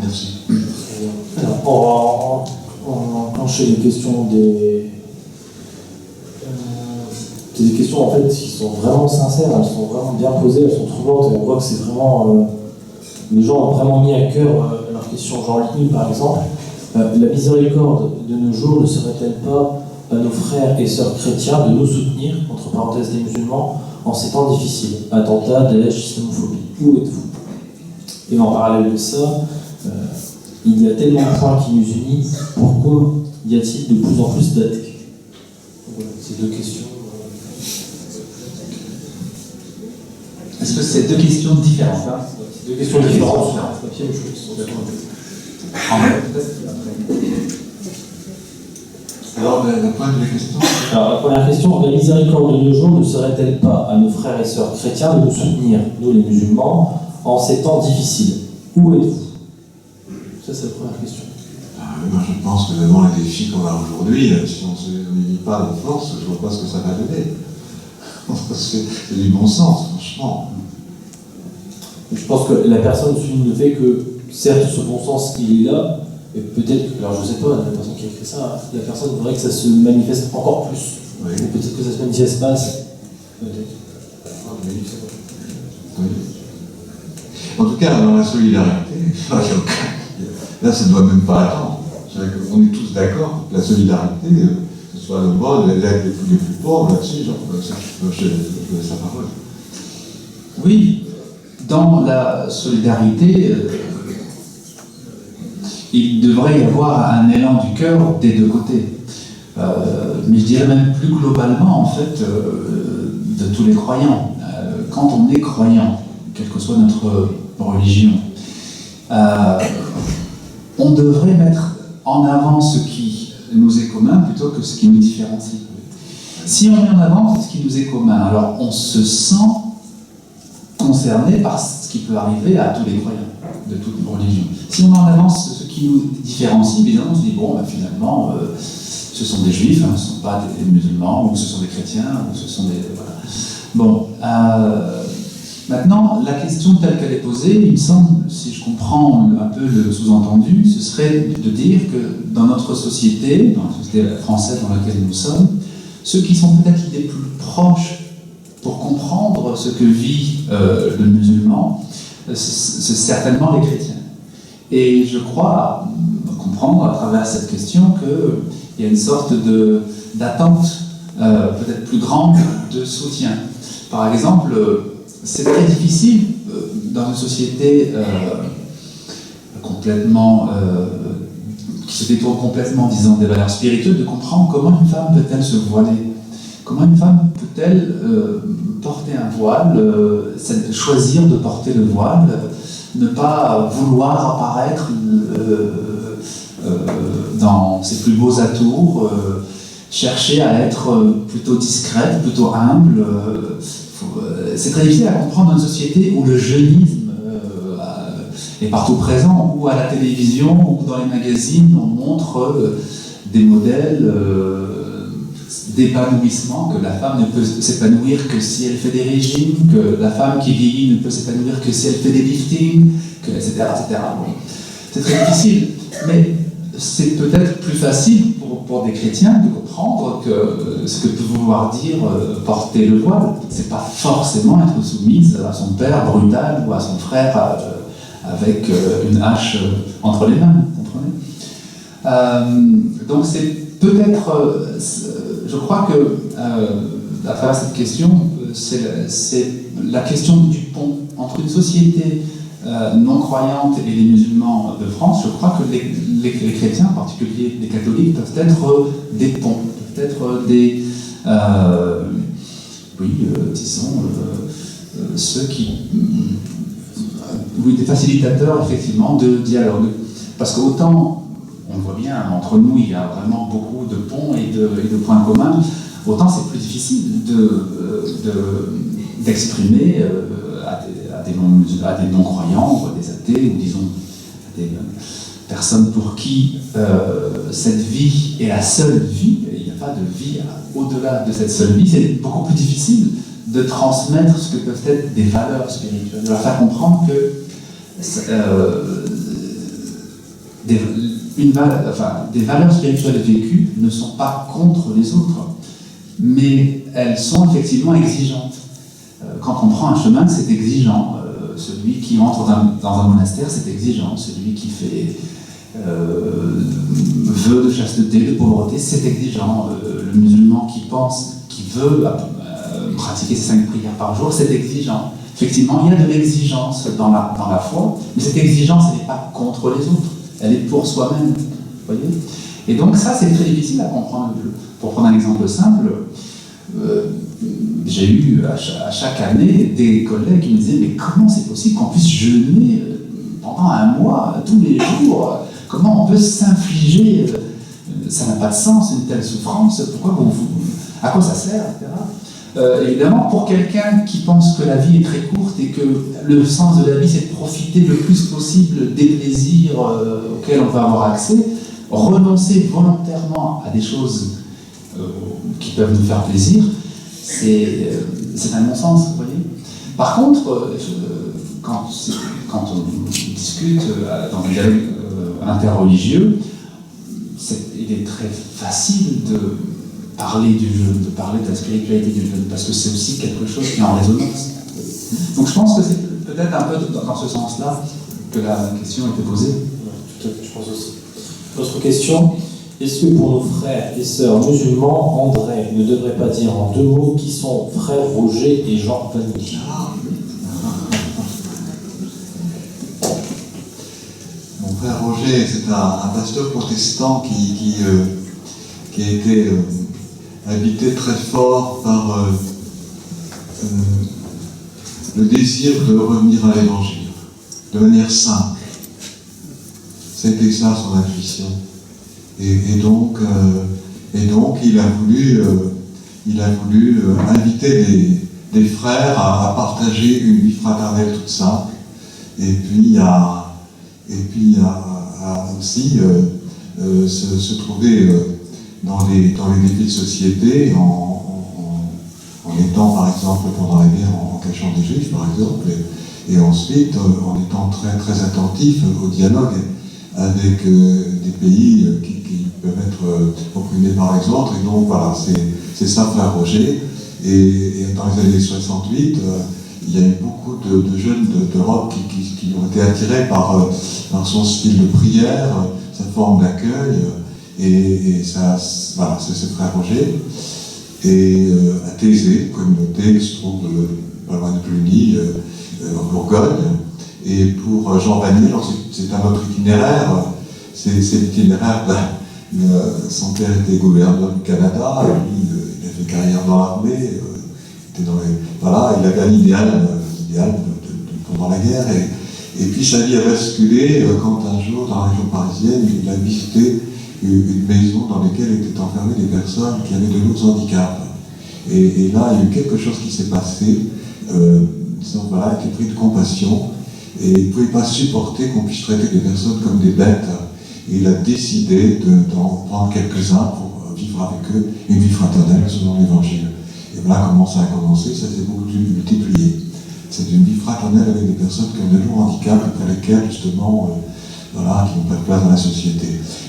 Merci. Alors, on va enclencher les questions c'est des questions en fait qui sont vraiment sincères, elles sont vraiment bien posées, elles sont troublantes et on voit que c'est vraiment les gens ont vraiment mis à cœur leurs questions. Jean-Louis par exemple, la miséricorde de nos jours ne serait-elle pas à nos frères et sœurs chrétiens de nous soutenir, entre parenthèses des musulmans, en ces temps difficiles, attentats, Daesh, islamophobie. Où êtes-vous? Et en parallèle de ça, il y a tellement de points qui nous unissent, pourquoi y a-t-il de plus en plus d'attaques? Voilà, ces deux questions. Est-ce que c'est deux questions différentes hein? C'est deux questions différentes. Alors, la pointe de la question. Alors, la première question, la miséricorde de nos jours ne serait-elle pas à nos frères et sœurs chrétiens de nous soutenir, nous les musulmans, en ces temps difficiles? Où êtes-vous? Ça, c'est la première question. Moi, je pense que devant les défis qu'on a aujourd'hui, si on ne se unit pas de force, je ne vois pas ce que ça va donner. C'est du bon sens, franchement. Je pense que la personne souligne le fait que, certes, ce bon sens, il est là, et peut-être que, alors je ne sais pas, la personne qui a écrit ça, la personne voudrait que ça se manifeste encore plus. Oui. Ou peut-être que ça se manifeste pas assez. Peut-être. Oui. En tout cas, dans la solidarité, là, ça ne doit même pas attendre. On est tous d'accord que la solidarité, que ce soit le bon, l'aide les plus pauvres, là-dessus, je laisse la parole. Oui, dans la solidarité, il devrait y avoir un élan du cœur des deux côtés. Mais je dirais même plus globalement, en fait, de tous les croyants. Quand on est croyant, quelle que soit notre religion, on devrait mettre en avant ce qui nous est commun plutôt que ce qui nous différencie. Si on met en avant ce qui nous est commun, alors on se sent concerné par ce qui peut arriver à tous les croyants de toute religion. Si on met en avant ce qui nous différencie, évidemment on se dit, bon, ben, finalement, ce sont des juifs, hein, ce ne sont pas des musulmans, ou ce sont des chrétiens, ou ce sont des... Voilà. Bon, maintenant, la question telle qu'elle est posée, il me semble, si je comprends un peu le sous-entendu, ce serait de dire que dans notre société, dans la société française dans laquelle nous sommes, ceux qui sont peut-être les plus proches pour comprendre ce que vit le musulman, c'est certainement les chrétiens. Et je crois comprendre à travers cette question qu'il y a une sorte d'attente peut-être plus grande de soutien. Par exemple, c'est très difficile dans une société complètement qui se détourne complètement, disons, des valeurs spirituelles, de comprendre comment une femme peut-elle se voiler, comment une femme peut-elle porter un voile, choisir de porter le voile, ne pas vouloir apparaître dans ses plus beaux atours, chercher à être plutôt discrète, plutôt humble. C'est très difficile à comprendre dans une société où le jeunisme est partout présent, où à la télévision ou dans les magazines on montre des modèles d'épanouissement, que la femme ne peut s'épanouir que si elle fait des régimes, que la femme qui vieillit ne peut s'épanouir que si elle fait des liftings, etc. etc. Bon. C'est très difficile, mais c'est peut-être plus facile pour des chrétiens de comprendre que ce que peut vouloir dire porter le voile. C'est pas forcément être soumise à son père brutal ou à son frère avec une hache entre les mains, vous comprenez? Donc c'est peut-être, je crois que à travers cette question, c'est la question du pont entre une société non croyante et les musulmans de France. Je crois que les chrétiens, en particulier les catholiques, peuvent être des ponts, peuvent être des, disons, ceux qui, des facilitateurs effectivement de dialogue. Parce qu'autant, on le voit bien, entre nous il y a vraiment beaucoup de ponts et de points communs, autant c'est plus difficile d'exprimer à des non-croyants, ou à des athées, ou disons à des personnes pour qui cette vie est la seule vie, il n'y a pas de vie au-delà de cette seule vie, c'est beaucoup plus difficile de transmettre ce que peuvent être des valeurs spirituelles, de leur faire comprendre que des valeurs spirituelles vécues ne sont pas contre les autres, mais elles sont effectivement exigeantes. Quand on prend un chemin, c'est exigeant. Celui qui entre dans un monastère, c'est exigeant. Celui qui fait vœu de chasteté, de pauvreté, c'est exigeant. Le musulman qui veut pratiquer ses 5 prières par jour, c'est exigeant. Effectivement, il y a de l'exigence dans la foi, mais cette exigence, elle n'est pas contre les autres, elle est pour soi-même. Voyez ? Et donc ça, c'est très difficile à comprendre. Pour prendre un exemple simple, j'ai eu à chaque année des collègues qui me disaient « Mais comment c'est possible qu'on puisse jeûner pendant un mois, tous les jours ? Comment on peut s'infliger ? Ça n'a pas de sens, une telle souffrance, à quoi ça sert, etc. » Évidemment, pour quelqu'un qui pense que la vie est très courte et que le sens de la vie, c'est de profiter le plus possible des plaisirs auxquels on va avoir accès, renoncer volontairement à des choses qui peuvent nous faire plaisir, c'est un non-sens, vous voyez. Par contre, quand on discute dans un dialogue interreligieux, il est très facile de parler du jeûne, de parler de la spiritualité du jeûne, parce que c'est aussi quelque chose qui est en résonance. Donc je pense que c'est peut-être un peu dans ce sens-là que la question était posée. Tout à fait, je pense aussi. Autre question, est-ce que pour nos frères et sœurs musulmans, André ne devrait pas dire en 2 mots qui sont frère Roger et Jean Vanille? Mon frère Roger, c'est un pasteur protestant qui a été habité très fort par le désir de revenir à l'évangile, de manière simple. C'était ça son intuition. Et donc il a voulu inviter des frères à partager une vie fraternelle toute simple. Et puis à aussi se trouver dans les défis de société en étant par exemple pendant la guerre en cachant des juifs par exemple et ensuite en étant très très attentif au dialogue avec des pays qui peuvent être opprimés par les autres. Et donc voilà, c'est ça frère Roger. Et dans les années 68, il y a eu beaucoup de jeunes d'Europe qui ont été attirés par son style de prière, sa forme d'accueil, et ça, voilà, c'est ce frère Roger. Et à Thésée, communauté qui se trouve pas loin de Cluny, en Bourgogne. Et pour Jean Vanille, c'est un autre itinéraire. C'est l'itinéraire, son père était gouverneur du Canada, et lui, il a fait carrière dans l'armée, voilà, il avait un idéal pendant la guerre, et puis sa vie a basculé quand un jour, dans la région parisienne, il a visité une maison dans laquelle étaient enfermées des personnes qui avaient de lourds handicaps. Et là, il y a eu quelque chose qui s'est passé, voilà, il était pris de compassion, et il ne pouvait pas supporter qu'on puisse traiter des personnes comme des bêtes. Et il a décidé d'en prendre quelques-uns pour vivre avec eux une vie fraternelle selon l'Évangile. Et voilà comment ça a commencé, ça s'est beaucoup multiplié. C'est une vie fraternelle avec des personnes qui ont de lourds handicaps, après lesquelles, justement, voilà, qui n'ont pas de place dans la société.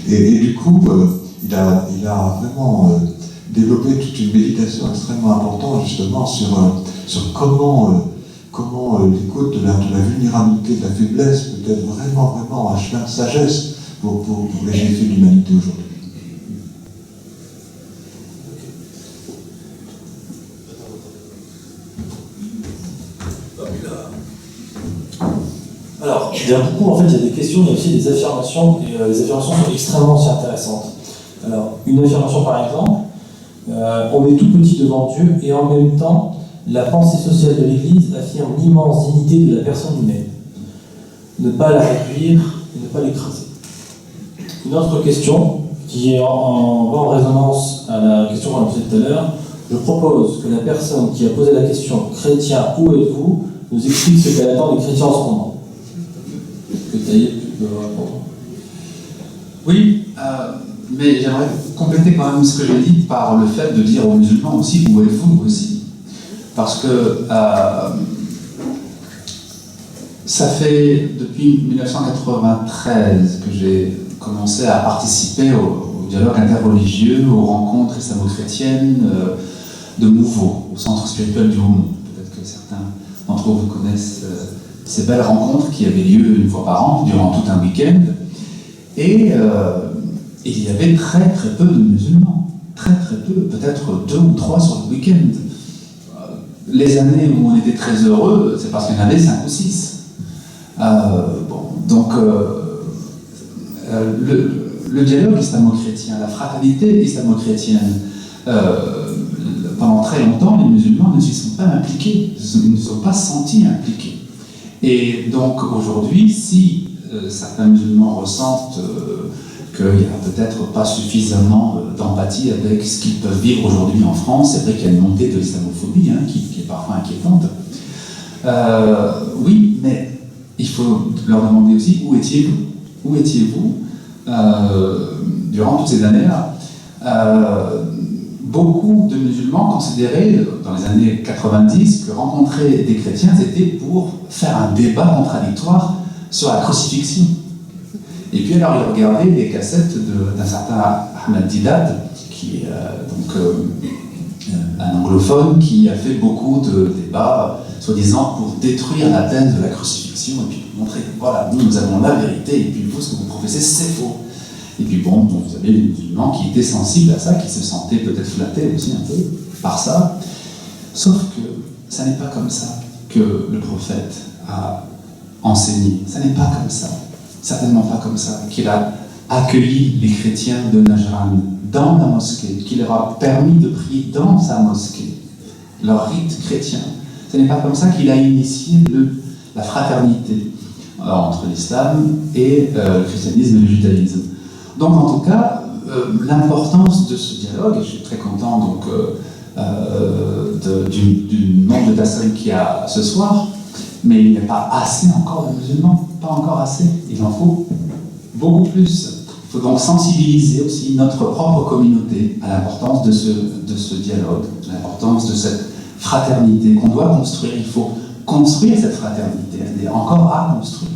Et du coup, il a vraiment développé toute une méditation extrêmement importante, justement, sur comment l'écoute de la vulnérabilité, de la faiblesse, peut être vraiment un chemin de sagesse pour les défis de l'humanité aujourd'hui. Alors, il y a beaucoup, en fait, il y a des questions, il y a aussi des affirmations, et les affirmations sont extrêmement aussi intéressantes. Alors, une affirmation par exemple, on est tout petit devant Dieu, et en même temps, la pensée sociale de l'Église affirme l'immense dignité de la personne humaine. Ne pas la réduire et ne pas l'écraser. Une autre question, qui est en résonance à la question qu'on a posée tout à l'heure, je propose que la personne qui a posé la question « Chrétien, où êtes-vous ?» nous explique ce qu'elle attend des chrétiens en ce moment. Que Taïeb peut répondre. Oui, mais j'aimerais compléter quand même ce que j'ai dit par le fait de dire aux musulmans aussi « Où êtes-vous » aussi. Parce que ça fait depuis 1993 que j'ai commencé à participer au dialogue interreligieux, aux rencontres islamo-chrétiennes de Mouveau, au centre spirituel du Houmou. Peut-être que certains d'entre vous connaissent ces belles rencontres qui avaient lieu une fois par an, durant tout un week-end. Et il y avait très très peu de musulmans, très très peu, peut-être 2 ou 3 sur le week-end. Les années où on était très heureux, c'est parce qu'il y en avait 5 ou 6. Le dialogue islamo-chrétien, la fraternité islamo-chrétienne, pendant très longtemps, les musulmans ne s'y sont pas impliqués, ils ne se sont pas sentis impliqués. Et donc aujourd'hui, si certains musulmans ressentent qu'il n'y a peut-être pas suffisamment d'empathie avec ce qu'ils peuvent vivre aujourd'hui en France, c'est vrai qu'il y a une montée de l'islamophobie qui est parfois inquiétante. Oui, mais il faut leur demander aussi où étiez-vous? Où étiez-vous durant toutes ces années-là? Beaucoup de musulmans considéraient, dans les années 90, que rencontrer des chrétiens, c'était pour faire un débat contradictoire sur la crucifixion. Et puis alors ils regardaient les cassettes d'un certain Ahmed Didat, qui est un anglophone qui a fait beaucoup de débats, soi-disant pour détruire la thèse de la crucifixion, et puis montrer que voilà, nous avons la vérité, et puis vous, ce que vous professez, c'est faux. Et puis bon, donc vous avez les musulmans qui étaient sensibles à ça, qui se sentaient peut-être flattés aussi un peu par ça. Sauf que ça n'est pas comme ça que le prophète a enseigné. Ça n'est pas comme ça. Certainement pas comme ça. Qu'il a accueilli les chrétiens de Najran dans la mosquée, qu'il leur a permis de prier dans sa mosquée, leur rite chrétien. Ce n'est pas comme ça qu'il a initié la fraternité entre l'islam et le christianisme et le judaïsme. Donc en tout cas, l'importance de ce dialogue, et je suis très content donc, du nombre de personnes qu'il y a ce soir, mais il n'y a pas assez encore de musulmans, pas encore assez, il en faut beaucoup plus. Il faut donc sensibiliser aussi notre propre communauté à l'importance de ce dialogue, l'importance de cette fraternité qu'on doit construire. Il faut construire cette fraternité, elle est encore à construire.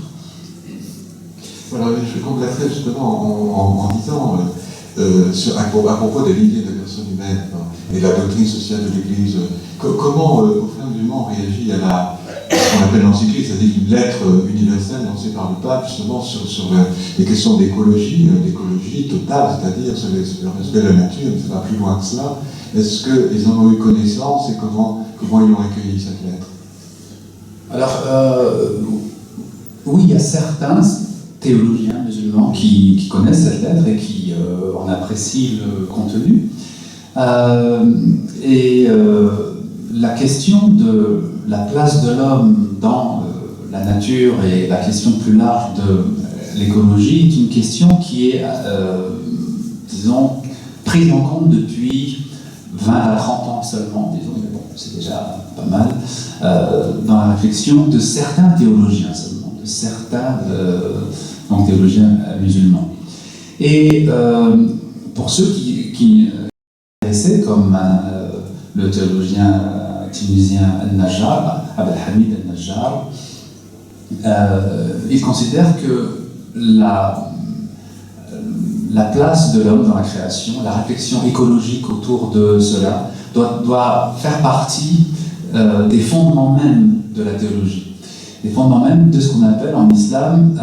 Voilà, je compléterai justement en disant, à propos de l'idée de personne humaine et de la doctrine sociale de l'Église, comment au frère musulman réagit à ce qu'on appelle l'encyclique, c'est-à-dire une lettre universelle lancée par le pape justement sur les questions d'écologie totale, c'est-à-dire sur le respect de la nature, mais ça va plus loin que cela. Est-ce qu'ils en ont eu connaissance et comment ils ont accueilli cette lettre? Alors, oui, il y a certains théologiens musulmans qui connaissent cette lettre et qui en apprécient le contenu. La question de la place de l'homme dans la nature et la question plus large de l'écologie est une question qui est, disons, prise en compte depuis 20 à 30 ans seulement, disons, mais bon, c'est déjà pas mal, dans la réflexion de certains théologiens seulement, de certains théologiens musulmans. Et pour ceux qui intéressaient, comme le théologien tunisien Al-Najjar, Abdelhamid Al-Najjar, il considère que la place de l'homme dans la création, la réflexion écologique autour de cela, doit faire partie des fondements même de la théologie, des fondements même de ce qu'on appelle en islam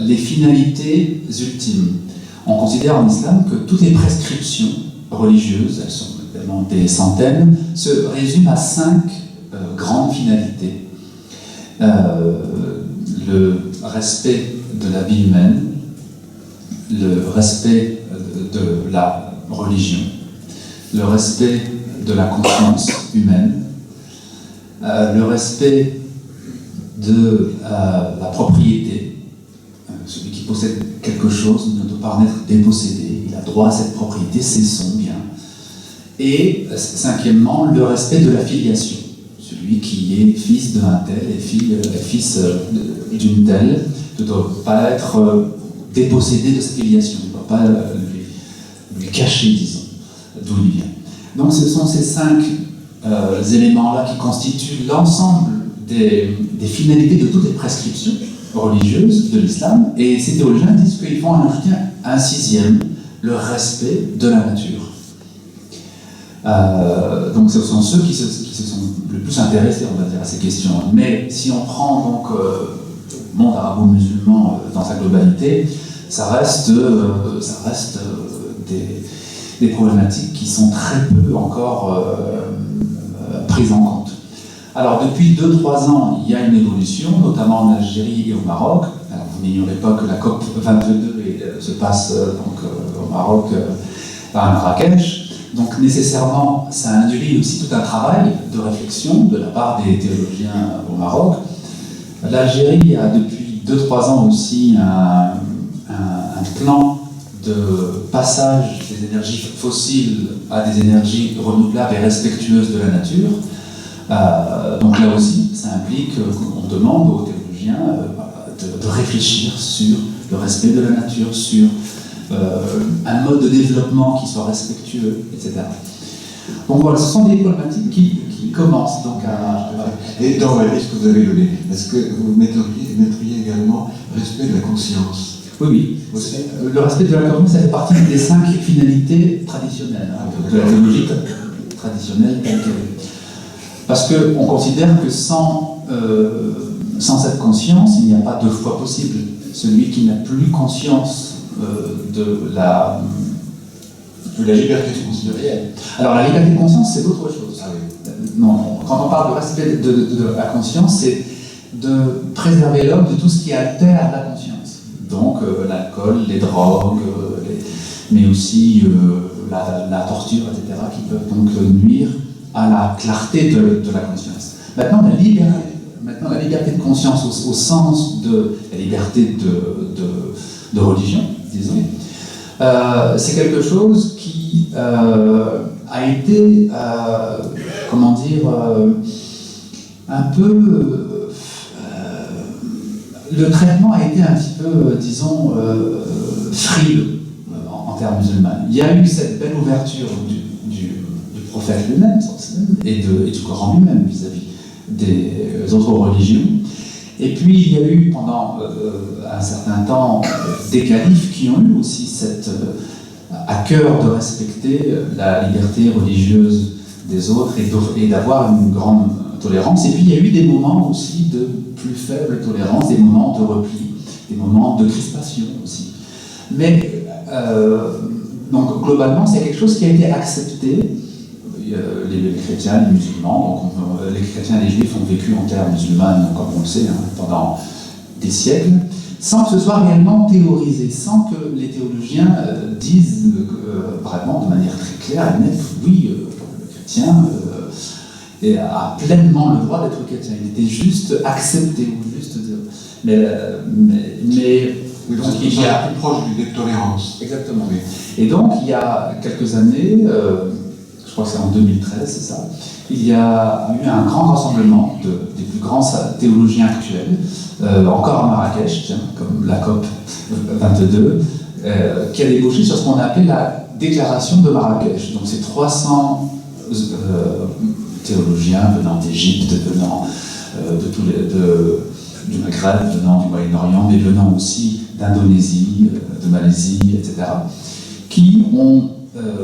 les finalités ultimes. On considère en islam que toutes les prescriptions religieuses, elles sont évidemment des centaines, se résument à 5 grandes finalités. Le respect de la vie humaine, le respect de la religion, le respect de la conscience humaine, le respect de la propriété. Celui qui possède quelque chose ne doit pas en être dépossédé, il a droit à cette propriété, c'est son bien. Et cinquièmement, le respect de la filiation. Celui qui est fils d'un tel et fils d'une telle ne doit pas être dépossédé de sa filiation, ne doit pas lui cacher, disons, d'où il vient. Donc ce sont ces 5 éléments-là qui constituent l'ensemble des finalités de toutes les prescriptions religieuses de l'islam, et ces théologiens disent qu'ils vont en ajouter un sixième, le respect de la nature. Donc ce sont ceux qui se sont le plus intéressés, on va dire, à ces questions. Mais si on prend donc le monde arabo-musulman dans sa globalité, ça reste des problématiques qui sont très peu encore prises en compte. Alors depuis 2-3 ans, il y a une évolution, notamment en Algérie et au Maroc. Alors, vous n'ignorez pas que la COP 22 se passe au Maroc, à Marrakech. Donc nécessairement, ça induit aussi tout un travail de réflexion de la part des théologiens au Maroc. L'Algérie a depuis 2-3 ans aussi un plan de passage des énergies fossiles à des énergies renouvelables et respectueuses de la nature. Donc là aussi, ça implique qu'on demande aux théologiens de réfléchir sur le respect de la nature, sur un mode de développement qui soit respectueux, etc. Donc voilà, ce sont des problématiques qui commencent donc à... Et dans la liste que vous avez donnée, est-ce que vous mettriez également respect de la conscience? Oui. Le respect de la conscience, ça fait partie des 5 finalités traditionnelles, de la théologie traditionnelle telle qu'elle est. Parce qu'on considère que sans cette conscience, il n'y a pas de foi possible. Celui qui n'a plus conscience de la liberté de conscience. Alors la liberté de conscience, c'est autre chose. Ah oui. Non, quand on parle de respect de la conscience, c'est de préserver l'homme de tout ce qui altère la conscience. Donc l'alcool, les drogues, mais aussi la torture, etc., qui peuvent donc nuire à la clarté de la conscience. Maintenant, la liberté de conscience au sens de la liberté de religion, disons, c'est quelque chose qui a été, comment dire, un peu... le traitement a été un petit peu, disons, frileux en termes musulmans. Il y a eu cette belle ouverture du prophète lui-même, et du Coran lui-même vis-à-vis des autres religions. Et puis il y a eu pendant un certain temps des califes qui ont eu aussi à cœur de respecter la liberté religieuse des autres et d'avoir une grande tolérance. Et puis il y a eu des moments aussi de plus faible tolérance, des moments de repli, des moments de crispation aussi. Mais donc globalement, c'est quelque chose qui a été accepté. Les chrétiens, les musulmans, donc les chrétiens et les juifs ont vécu en terre musulmane, comme on le sait, pendant des siècles, sans que ce soit réellement théorisé, sans que les théologiens disent vraiment de manière très claire et nette, oui, le chrétien a pleinement le droit d'être chrétien. Il était juste accepté, ou juste mais oui, donc il y a plus proche des tolérances. Exactement. Oui. Et donc il y a quelques années, je crois que c'est en 2013, c'est ça, il y a eu un grand rassemblement des plus grands théologiens actuels, encore à Marrakech, tiens, comme la COP 22, qui a débouché sur ce qu'on appelait la déclaration de Marrakech. Donc c'est 300 théologiens venant d'Égypte, venant du Maghreb, venant du Moyen-Orient, mais venant aussi d'Indonésie, de Malaisie, etc., qui ont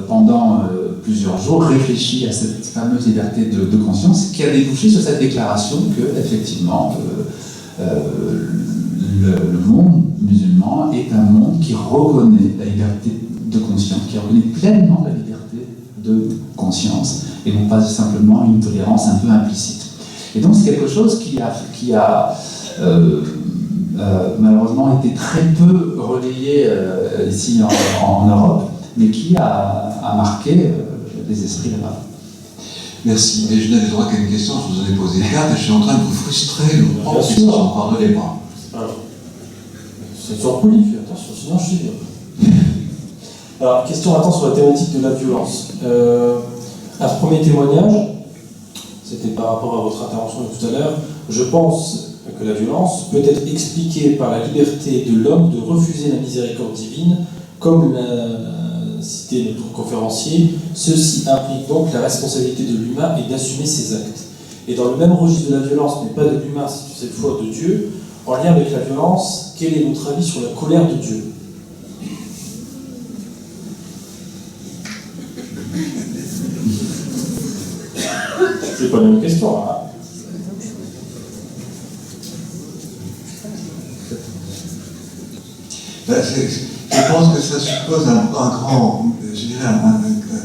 pendant plusieurs jours réfléchi à cette fameuse liberté de conscience qui a débouché sur cette déclaration que, effectivement, le monde musulman est un monde qui reconnaît la liberté de conscience, qui reconnaît pleinement la liberté de conscience, et non pas simplement une tolérance un peu implicite. Et donc c'est quelque chose qui a malheureusement été très peu relayé ici en Europe, mais qui a marqué les esprits là-bas. Merci. Et je n'avais droit qu'à une question, je vous en ai posé 4, et je suis en train de vous frustrer. Bien sûr. Pardonnez-moi. C'est sur poli, attention, sinon je suis bien. Alors, question maintenant sur la thématique de la violence. Un premier témoignage, c'était par rapport à votre intervention de tout à l'heure. Je pense que la violence peut être expliquée par la liberté de l'homme de refuser la miséricorde divine, comme l'a cité notre conférencier. Ceci implique donc la responsabilité de l'humain et d'assumer ses actes. Et dans le même registre de la violence, mais pas de l'humain, c'est cette fois de Dieu, en lien avec la violence, quel est votre avis sur la colère de Dieu? C'est pas la même question, hein. Ben, je pense que ça suppose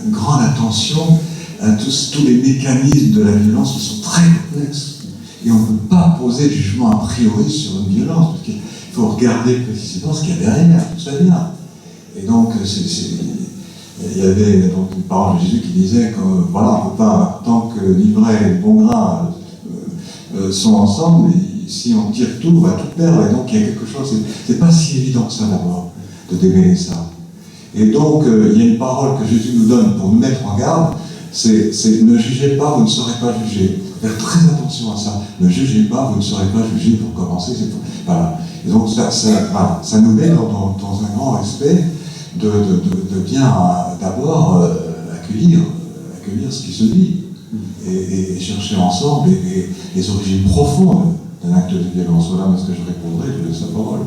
une grande attention à tous les mécanismes de la violence qui sont très complexes. Et on ne peut pas poser de jugement a priori sur une violence, parce qu'il faut regarder précisément ce qu'il y a derrière, tout ça vient. Et donc, il y avait donc une parole de Jésus qui disait que voilà, on ne peut pas, tant que l'ivraie et le bon grain sont ensemble, et si on tire tout, on va tout perdre. Et donc il y a quelque chose, c'est pas si évident que ça d'abord, de démêler ça. Et donc il y a une parole que Jésus nous donne pour nous mettre en garde, c'est ne jugez pas, vous ne serez pas jugés. Faire très attention à ça. Ne jugez pas, vous ne serez pas jugés pour commencer. Voilà. Et donc ça nous met dans un grand respect de bien d'abord accueillir ce qui se vit et chercher ensemble les origines profondes d'un acte de violence. Voilà ce que je répondrai de sa parole.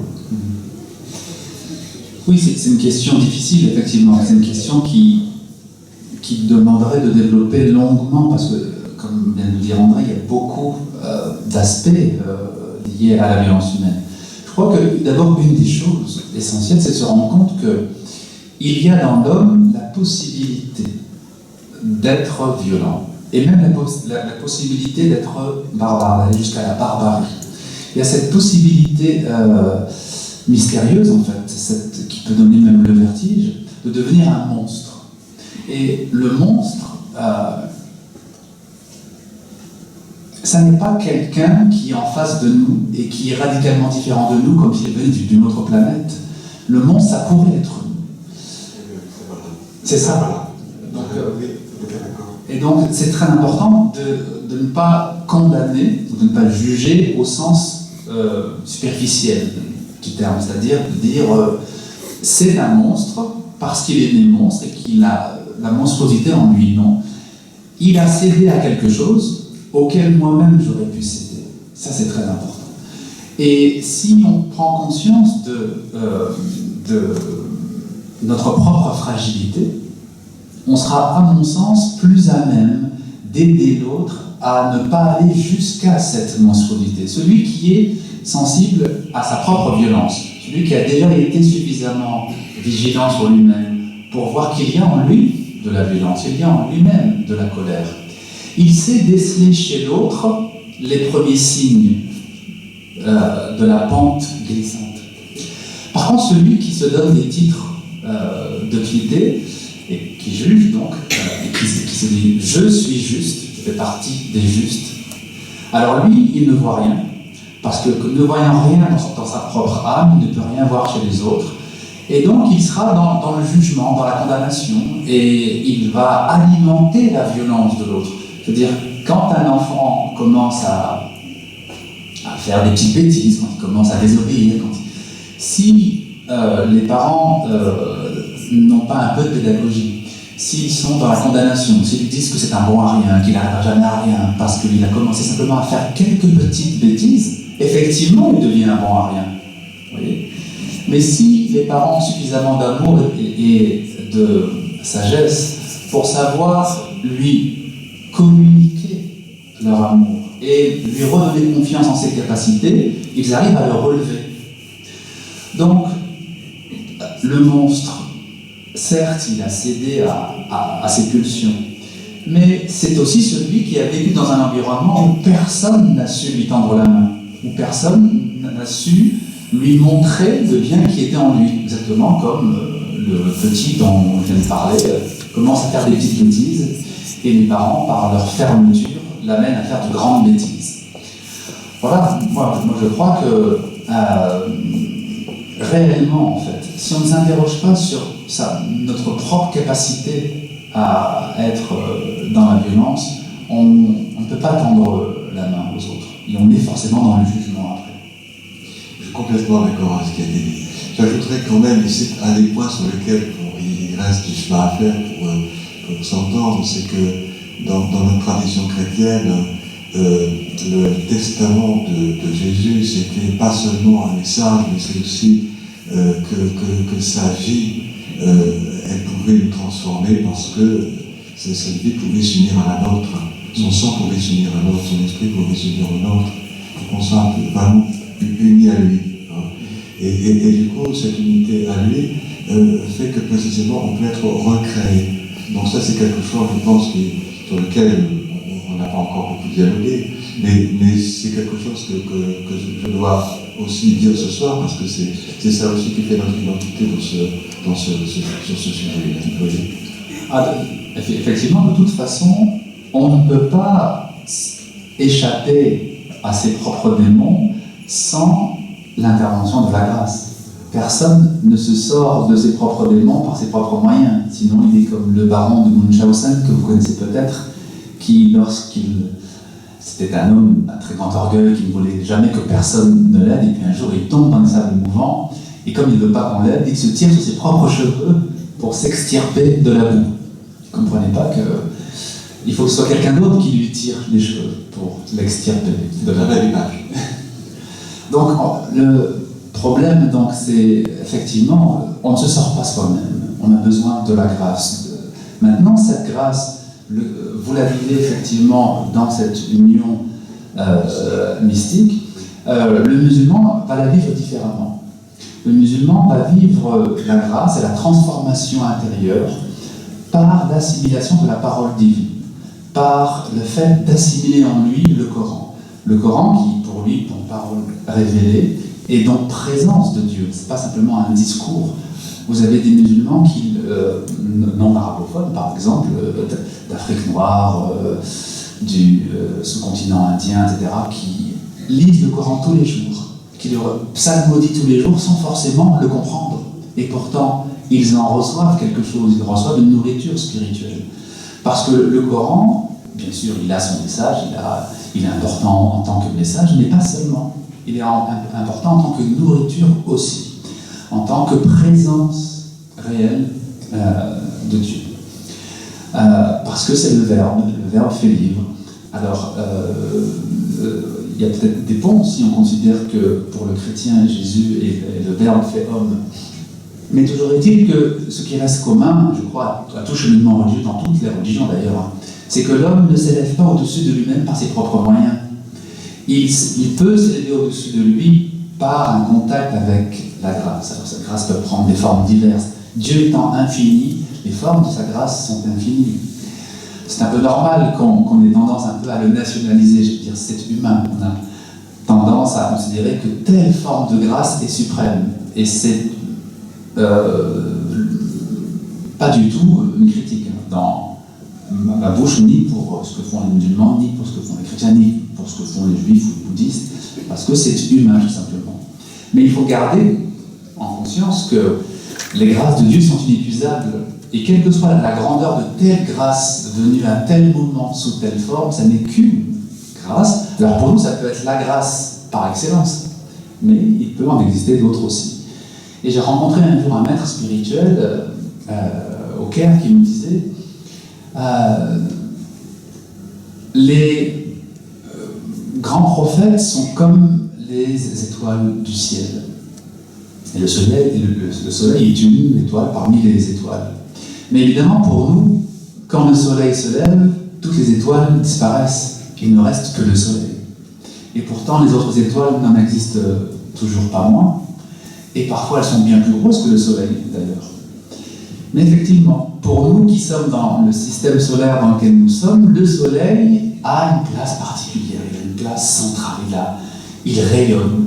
Oui, c'est une question difficile, effectivement. C'est une question qui demanderait de développer longuement, parce que, comme vient de le dire André, il y a beaucoup d'aspects liés à la violence humaine. Je crois que, d'abord, une des choses essentielles, c'est de se rendre compte qu'il y a dans l'homme la possibilité d'être violent, et même la possibilité d'être barbare, d'aller jusqu'à la barbarie. Il y a cette possibilité mystérieuse, en fait, qui peut donner même le vertige, de devenir un monstre. Et le monstre, ça n'est pas quelqu'un qui est en face de nous et qui est radicalement différent de nous, comme s'il venait d'une autre planète. Le monstre, ça pourrait être nous. C'est ça. Donc, et donc, c'est très important de ne pas condamner, de ne pas juger au sens superficiel du terme, c'est-à-dire de dire c'est un monstre parce qu'il est né monstre et qu'il a la monstruosité en lui. Non. Il a cédé à quelque chose auquel moi-même j'aurais pu céder. Ça, c'est très important. Et si on prend conscience de notre propre fragilité, on sera, à mon sens, plus à même d'aider l'autre à ne pas aller jusqu'à cette monstruosité. Celui qui est sensible à sa propre violence, celui qui a déjà été suffisamment vigilant sur lui-même pour voir qu'il y a en lui de la violence, il y a en lui-même de la colère. Il sait déceler chez l'autre les premiers signes de la pente glissante. Par contre, celui qui se donne des titres de piété et qui juge donc, qui se dit « je suis juste », je fais partie des justes, alors lui, il ne voit rien, parce que ne voyant rien dans sa propre âme, il ne peut rien voir chez les autres, et donc il sera dans le jugement, dans la condamnation, et il va alimenter la violence de l'autre. C'est-à-dire, quand un enfant commence à faire des petites bêtises, quand il commence à désobéir, si les parents n'ont pas un peu de pédagogie, s'ils sont dans la condamnation, s'ils disent que c'est un bon à rien, qu'il n'arrivera jamais à rien, parce qu'il a commencé simplement à faire quelques petites bêtises, effectivement, il devient un bon à rien. Vous voyez ? Mais si les parents ont suffisamment d'amour et de sagesse pour savoir lui communiquer leur amour et lui redonner confiance en ses capacités, ils arrivent à le relever. Donc, le monstre, certes, il a cédé à ses pulsions, mais c'est aussi celui qui a vécu dans un environnement où personne n'a su lui tendre la main, où personne n'a su lui montrer le bien qui était en lui, exactement comme le petit dont je viens de parler commence à faire des petites bêtises, et les parents, par leur fermeture, l'amènent à faire de grandes bêtises. Voilà, moi je crois que réellement, en fait, si on ne s'interroge pas sur notre propre capacité à être dans la violence, on ne peut pas tendre la main aux autres. Et on est forcément dans le jugement après. Je suis complètement d'accord avec ce qui a été dit. J'ajouterais quand même, ici, un des points sur lesquels il reste du chemin à faire pour s'entendre, c'est que dans notre tradition chrétienne, le testament de Jésus, c'était pas seulement un message, mais c'est aussi que sa vie, elle pouvait nous transformer parce que cette vie pouvait s'unir à la nôtre. Son sang pouvait s'unir à la nôtre, son esprit pouvait s'unir au nôtre, pour qu'on soit vraiment unis à lui. Et du coup, cette unité à lui fait que précisément on peut être recréé. Donc ça, c'est quelque chose, je pense, sur lequel on n'a pas encore beaucoup dialogué, mais c'est quelque chose que je dois aussi dire ce soir, parce que c'est ça aussi qui fait notre identité sur ce sujet. Effectivement, de toute façon, on ne peut pas échapper à ses propres démons sans l'intervention de la grâce. Personne ne se sort de ses propres démons par ses propres moyens. Sinon, il est comme le baron de Munchausen, que vous connaissez peut-être, qui, c'était un homme à très grand orgueil, qui ne voulait jamais que personne ne l'aide, et puis un jour, il tombe dans les sables mouvants, et comme il ne veut pas qu'on l'aide, il se tire sur ses propres cheveux pour s'extirper de la boue. Vous ne comprenez pas qu'il faut que ce soit quelqu'un d'autre qui lui tire les cheveux pour l'extirper de la belle image. Donc, le problème, c'est effectivement, on ne se sort pas soi-même. On a besoin de la grâce. Maintenant, cette grâce, vous la vivez effectivement dans cette union mystique. Le musulman va la vivre différemment. Le musulman va vivre la grâce et la transformation intérieure par l'assimilation de la parole divine, par le fait d'assimiler en lui le Coran. Le Coran qui, pour lui, pour parole révélée, est donc présence de Dieu. Ce n'est pas simplement un discours. Vous avez des musulmans qui, non arabophones, par exemple, d'Afrique noire, du sous-continent indien, etc., qui lisent le Coran tous les jours, qui le psalmodient tous les jours sans forcément le comprendre. Et pourtant, ils en reçoivent quelque chose, ils reçoivent une nourriture spirituelle. Parce que le Coran, bien sûr, il a son message, il est important en tant que message, mais pas seulement. Il est important en tant que nourriture aussi, en tant que présence réelle de Dieu. Parce que c'est le Verbe fait vivre. Alors, il y a peut-être des ponts si on considère que pour le chrétien, Jésus est le Verbe fait homme. Mais toujours est-il que ce qui reste commun, je crois, à tout cheminement religieux, dans toutes les religions d'ailleurs, c'est que l'homme ne s'élève pas au-dessus de lui-même par ses propres moyens. Il peut s'élever au-dessus de lui par un contact avec la grâce. Alors cette grâce peut prendre des formes diverses. Dieu étant infini, les formes de sa grâce sont infinies. C'est un peu normal qu'on ait tendance un peu à le nationaliser, je veux dire, c'est humain. On a tendance à considérer que telle forme de grâce est suprême. Et c'est pas du tout une critique dans ma bouche, ni pour ce que font les musulmans, ni pour ce que font les chrétiens, ni pour ce que font les juifs ou les bouddhistes, parce que c'est humain tout simplement. Mais il faut garder en conscience que les grâces de Dieu sont inépuisables, et quelle que soit la grandeur de telle grâce venue à tel moment sous telle forme, ça n'est qu'une grâce. Alors pour nous, ça peut être la grâce par excellence, mais il peut en exister d'autres aussi. Et j'ai rencontré un jour un maître spirituel au Caire qui me disait les grands prophètes sont comme les étoiles du ciel. Et le soleil est une étoile parmi les étoiles. Mais évidemment, pour nous, quand le soleil se lève, toutes les étoiles disparaissent. Il ne reste que le soleil. Et pourtant, les autres étoiles n'en existent toujours pas moins. Et parfois, elles sont bien plus grosses que le soleil, d'ailleurs. Mais effectivement, pour nous qui sommes dans le système solaire dans lequel nous sommes, le soleil a une place particulière, il a une place centrale, il rayonne.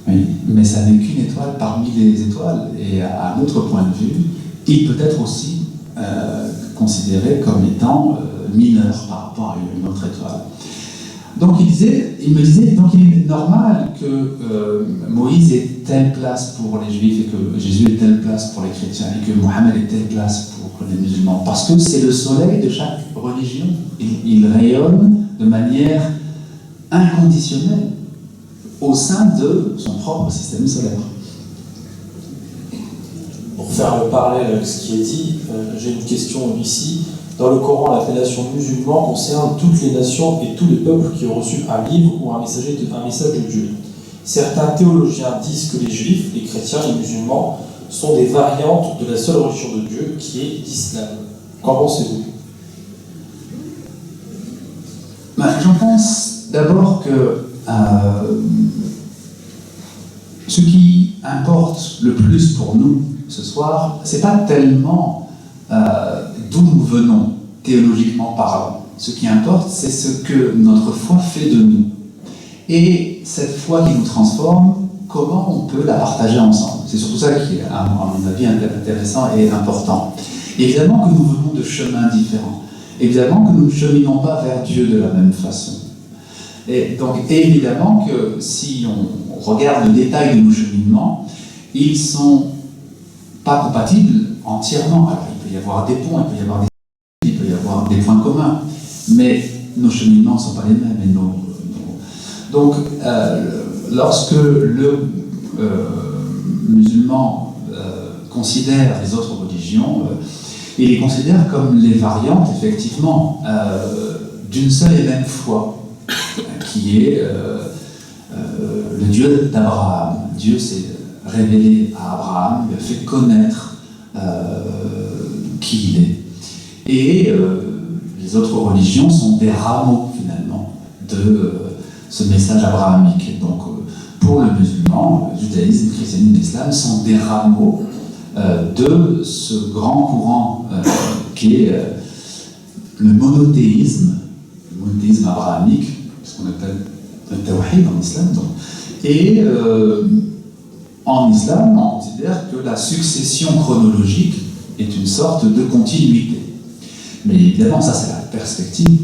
Oui, mais ça n'est qu'une étoile parmi les étoiles. Et à un autre point de vue, il peut être aussi considéré comme étant mineur par rapport à une autre étoile. Donc il me disait, donc il est normal que Moïse ait telle place pour les juifs et que Jésus ait telle place pour les chrétiens et que Mohammed ait telle place pour les musulmans. Parce que c'est le soleil de chaque religion. Il rayonne de manière inconditionnelle au sein de son propre système solaire. Pour faire le parallèle avec ce qui est dit, j'ai une question ici. Dans le Coran, l'appellation musulman concerne toutes les nations et tous les peuples qui ont reçu un livre ou un message de Dieu. Certains théologiens disent que les juifs, les chrétiens, les musulmans sont des variantes de la seule religion de Dieu qui est l'islam. Qu'en pensez-vous? J'en pense d'abord que ce qui importe le plus pour nous ce soir, c'est pas tellement d'où nous venons, théologiquement parlant. Ce qui importe, c'est ce que notre foi fait de nous. Et cette foi qui nous transforme, comment on peut la partager ensemble. C'est surtout ça qui est, à mon avis, intéressant et important. Évidemment que nous venons de chemins différents. Évidemment que nous ne cheminons pas vers Dieu de la même façon. Et donc, évidemment que si on regarde le détail de nos cheminements, ils ne sont pas compatibles entièrement. Alors, il peut y avoir des ponts, il peut y avoir des points communs, mais nos cheminements ne sont pas les mêmes. Donc, lorsque le musulman considère les autres religions, il les considère comme les variantes, effectivement, d'une seule et même foi, qui est le Dieu d'Abraham. Dieu s'est révélé à Abraham, il a fait connaître qui il est. Et les autres religions sont des rameaux, finalement, de ce message abrahamique. Donc, pour le musulman, le judaïsme, le christianisme, l'islam sont des rameaux de ce grand courant qui est le monothéisme abrahamique, ce qu'on appelle le tawhid en islam. Donc. Et en islam, on considère que la succession chronologique est une sorte de continuité. Mais évidemment, ça c'est la perspective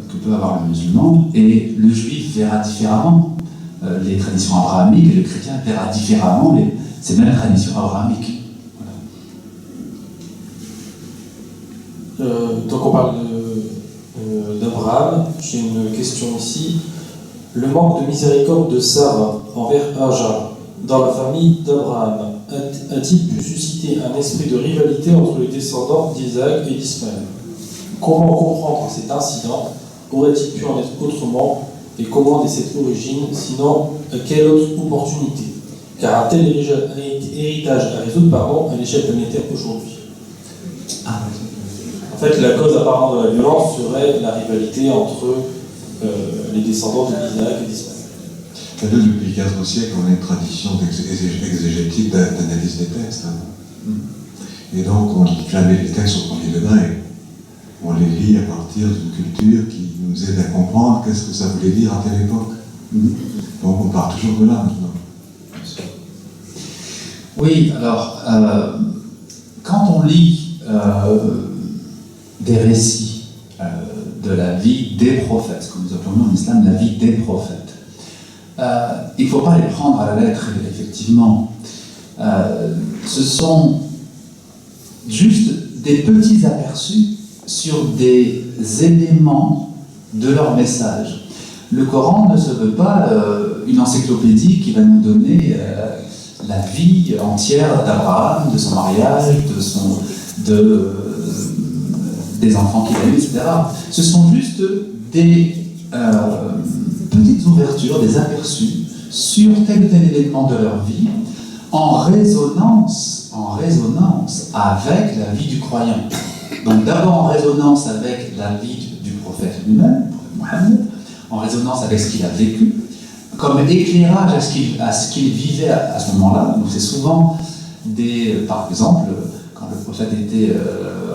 que peut avoir le musulman, et le juif verra différemment les traditions abrahamiques, et le chrétien verra différemment ces mêmes traditions abrahamiques. Donc on parle d'Abraham, j'ai une question ici. Le manque de miséricorde de Sarah envers Hajar dans la famille d'Abraham a-t-il pu susciter un esprit de rivalité entre les descendants d'Isaac et d'Ismaël? Comment comprendre cet incident? Aurait-il pu en être autrement? Et comment de cette origine, sinon à quelle autre opportunité? Car un tel héritage à résoudre à l'échelle planétaire aujourd'hui. En fait, la cause apparente de la violence serait la rivalité entre les descendants d'Isaac et d'Ismaël. Depuis 4 siècles, on a une tradition exégétique d'analyse des textes. Et donc, on ne lit jamais les textes au premier degré. On les lit à partir d'une culture qui nous aide à comprendre qu'est-ce que ça voulait dire à telle époque. Donc, on part toujours de là maintenant. Oui, alors, quand on lit des récits de la vie des prophètes, comme nous appelons en islam la vie des prophètes, il ne faut pas les prendre à la lettre, effectivement. Ce sont juste des petits aperçus sur des éléments de leur message. Le Coran ne se veut pas une encyclopédie qui va nous donner la vie entière d'Abraham, de son mariage, des enfants qu'il a eu, etc. Ce sont juste des petites ouvertures, des aperçus sur tel ou tel événement de leur vie, en résonance avec la vie du croyant. Donc d'abord en résonance avec la vie du prophète lui-même, Mohammed, en résonance avec ce qu'il a vécu, comme éclairage à ce qu'il vivait à ce moment-là. Donc c'est souvent par exemple, quand le prophète était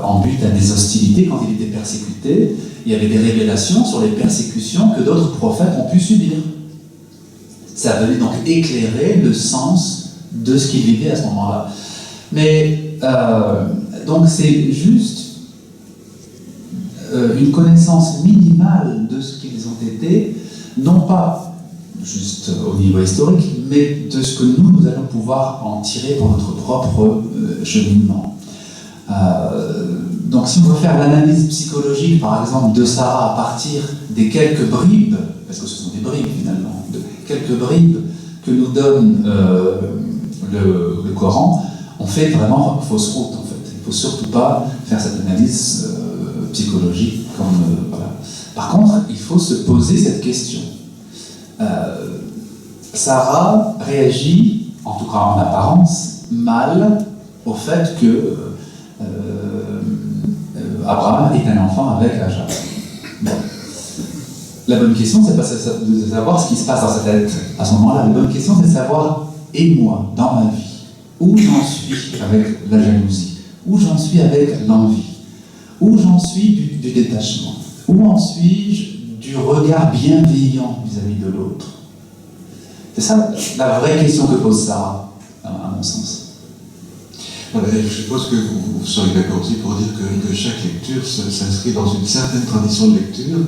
en but à des hostilités, quand il était persécuté, il y avait des révélations sur les persécutions que d'autres prophètes ont pu subir. Ça venait donc éclairer le sens de ce qu'il vivait à ce moment-là. Mais donc c'est juste une connaissance minimale de ce qu'ils ont été, non pas juste au niveau historique, mais de ce que nous allons pouvoir en tirer pour notre propre cheminement. Donc si on veut faire l'analyse psychologique, par exemple, de Sarah à partir des quelques bribes, parce que ce sont des bribes finalement, de quelques bribes que nous donne le Coran, on fait vraiment fausse route en fait. Il ne faut surtout pas faire cette analyse psychologique. Voilà. Par contre, il faut se poser cette question. Sarah réagit, en tout cas en apparence, mal au fait que Abraham est un enfant avec Hajar. Bon. La bonne question, c'est pas de savoir ce qui se passe dans sa tête à ce moment-là. La bonne question, c'est de savoir, et moi, dans ma vie, où j'en suis avec la jalousie, où j'en suis avec l'envie, où j'en suis du détachement, où en suis-je du regard bienveillant vis-à-vis de l'autre. C'est ça la vraie question que pose Sarah, à mon sens. Je suppose que vous serez d'accord aussi pour dire que chaque lecture s'inscrit dans une certaine tradition de lecture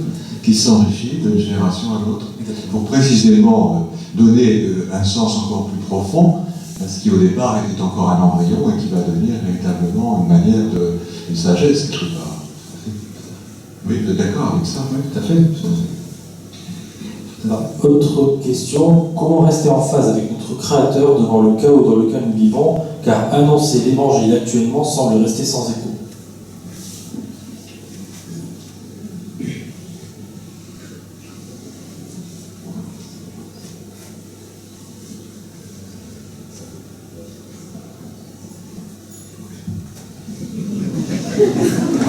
qui s'enrichit d'une génération à l'autre, pour précisément donner un sens encore plus profond à ce qui au départ était encore un embryon et qui va devenir véritablement une manière de sagesse quelque part. Oui, vous êtes d'accord avec ça? Oui, tout à fait. Autre question, comment rester en phase avec notre Créateur devant le chaos dans lequel nous vivons, car annoncer l'Évangile actuellement semble rester sans écho?